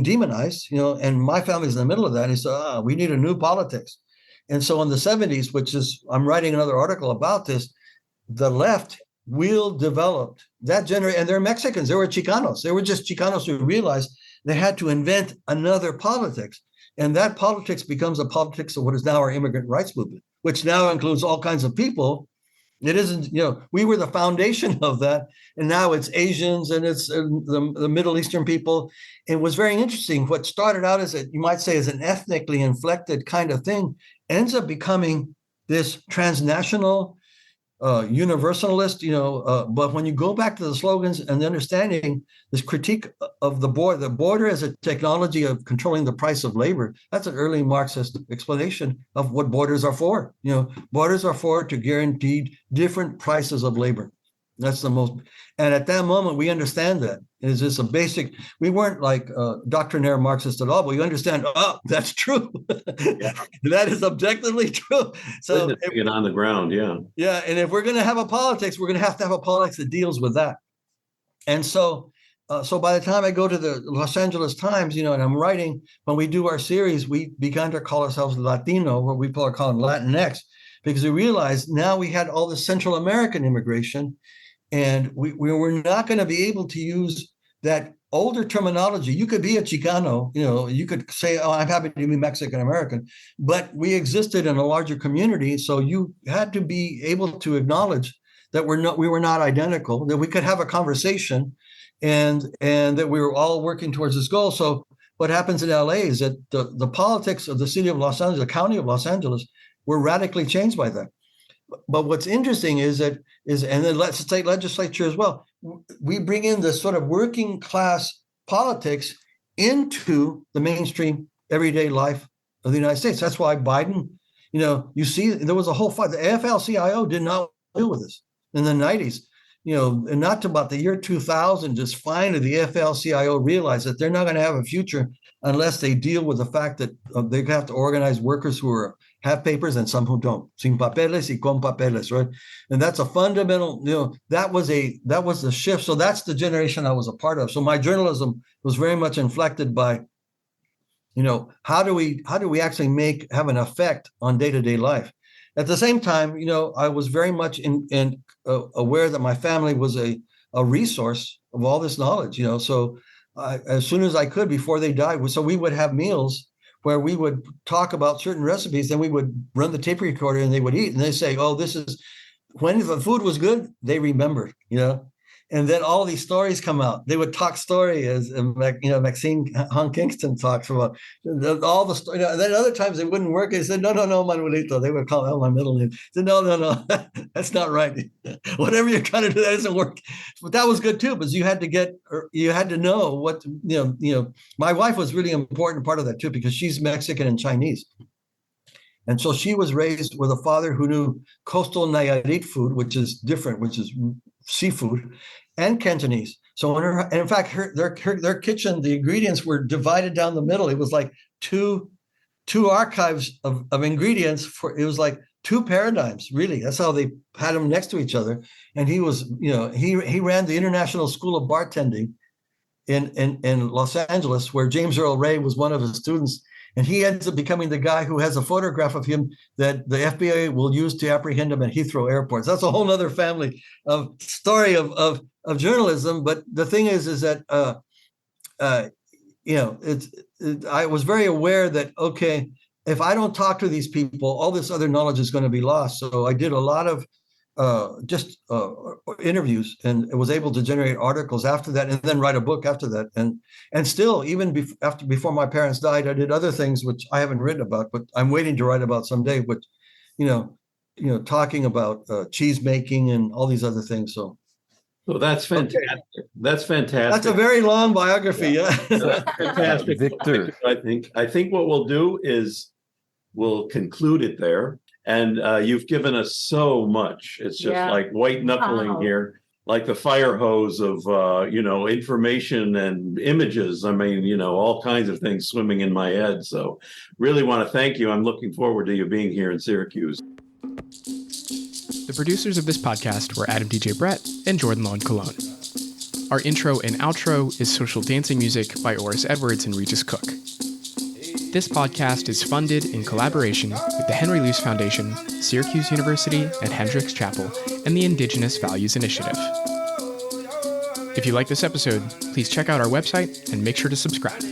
demonized. And my family's in the middle of that. And he said, we need a new politics. And so in the 70s, I'm writing another article about this, the left will develop that generation, and they're Mexicans, they were Chicanos. They were just Chicanos who realized they had to invent another politics. And that politics becomes a politics of what is now our immigrant rights movement, which now includes all kinds of people. It isn't, we were the foundation of that. And now it's Asians and it's the Middle Eastern people. It was very interesting. What started out as you might say, as an ethnically inflected kind of thing ends up becoming this transnational, universalist, but when you go back to the slogans and the understanding, this critique of the border as a technology of controlling the price of labor, that's an early Marxist explanation of what borders are for. Borders are for to guarantee different prices of labor. That's the most, and at that moment, we understand that. It's just a basic, we weren't like doctrinaire Marxist at all, but we understand, that's true. That is objectively true. So get on the ground, yeah. Yeah, and if we're going to have a politics, we're going to have a politics that deals with that. And so by the time I go to the Los Angeles Times, and I'm writing, when we do our series, we began to call ourselves Latino, what people are calling Latinx, because we realized now we had all this Central American immigration. And we were not going to be able to use that older terminology. You could be a Chicano, you could say, I'm happy to be Mexican American, but we existed in a larger community. So you had to be able to acknowledge that we were not identical, that we could have a conversation and that we were all working towards this goal. So what happens in LA is that the politics of the city of Los Angeles, the county of Los Angeles, were radically changed by that. But what's interesting is and then let's state legislature as well, we bring in this sort of working class politics into the mainstream everyday life of the United States. That's why Biden, you see, there was a whole fight. The AFL-CIO did not deal with this in the 90s, and not to about the year 2000, just finally the AFL-CIO realized that they're not going to have a future unless they deal with the fact that they have to organize workers who have papers and some who don't. Sin papeles y con papeles, right? And that's a fundamental, that was the shift. So that's the generation I was a part of. So my journalism was very much inflected by, how do we actually have an effect on day-to-day life? At the same time, I was very much aware that my family was a resource of all this knowledge, so as soon as I could before they died, so we would have meals where we would talk about certain recipes, then we would run the tape recorder and they would eat, and they say, this is, when the food was good, they remembered, and then all these stories come out. They would talk story as, Maxine Hong Kingston talks about all the story. And then other times it wouldn't work. They said, no, Manuelito. They would call out my middle name. I said, no, that's not right. Whatever you're trying to do, that doesn't work. But that was good too, because you had to know what, my wife was really an important part of that too, because she's Mexican and Chinese. And so she was raised with a father who knew coastal Nayarit food, which is different, which is seafood, and Cantonese. So and in fact, their kitchen, the ingredients were divided down the middle. It was like two archives of ingredients it was like two paradigms, really. That's how they had them next to each other. And he was, he ran the International School of Bartending in Los Angeles, where James Earl Ray was one of his students. And he ends up becoming the guy who has a photograph of him that the FBI will use to apprehend him at Heathrow Airport. So that's a whole other family of story of journalism. But the thing is that, I was very aware that, okay, if I don't talk to these people, all this other knowledge is going to be lost. So I did a lot of interviews and was able to generate articles after that, and then write a book after that. And still, even before my parents died, I did other things which I haven't written about, but I'm waiting to write about someday. But talking about cheese making and all these other things. So that's fantastic. Okay. That's fantastic. That's a very long biography. Yeah. Fantastic, Victor. I think what we'll do is we'll conclude it there. And you've given us so much. It's just like white knuckling here, like the fire hose of, information and images. I mean, all kinds of things swimming in my head. So really want to thank you. I'm looking forward to you being here in Syracuse. The producers of this podcast were Adam DJ Brett and Jordan Lawn Cologne. Our intro and outro is social dancing music by Oris Edwards and Regis Cook. This podcast is funded in collaboration with the Henry Luce Foundation, Syracuse University, and Hendricks Chapel, and the Indigenous Values Initiative. If you like this episode, please check out our website and make sure to subscribe.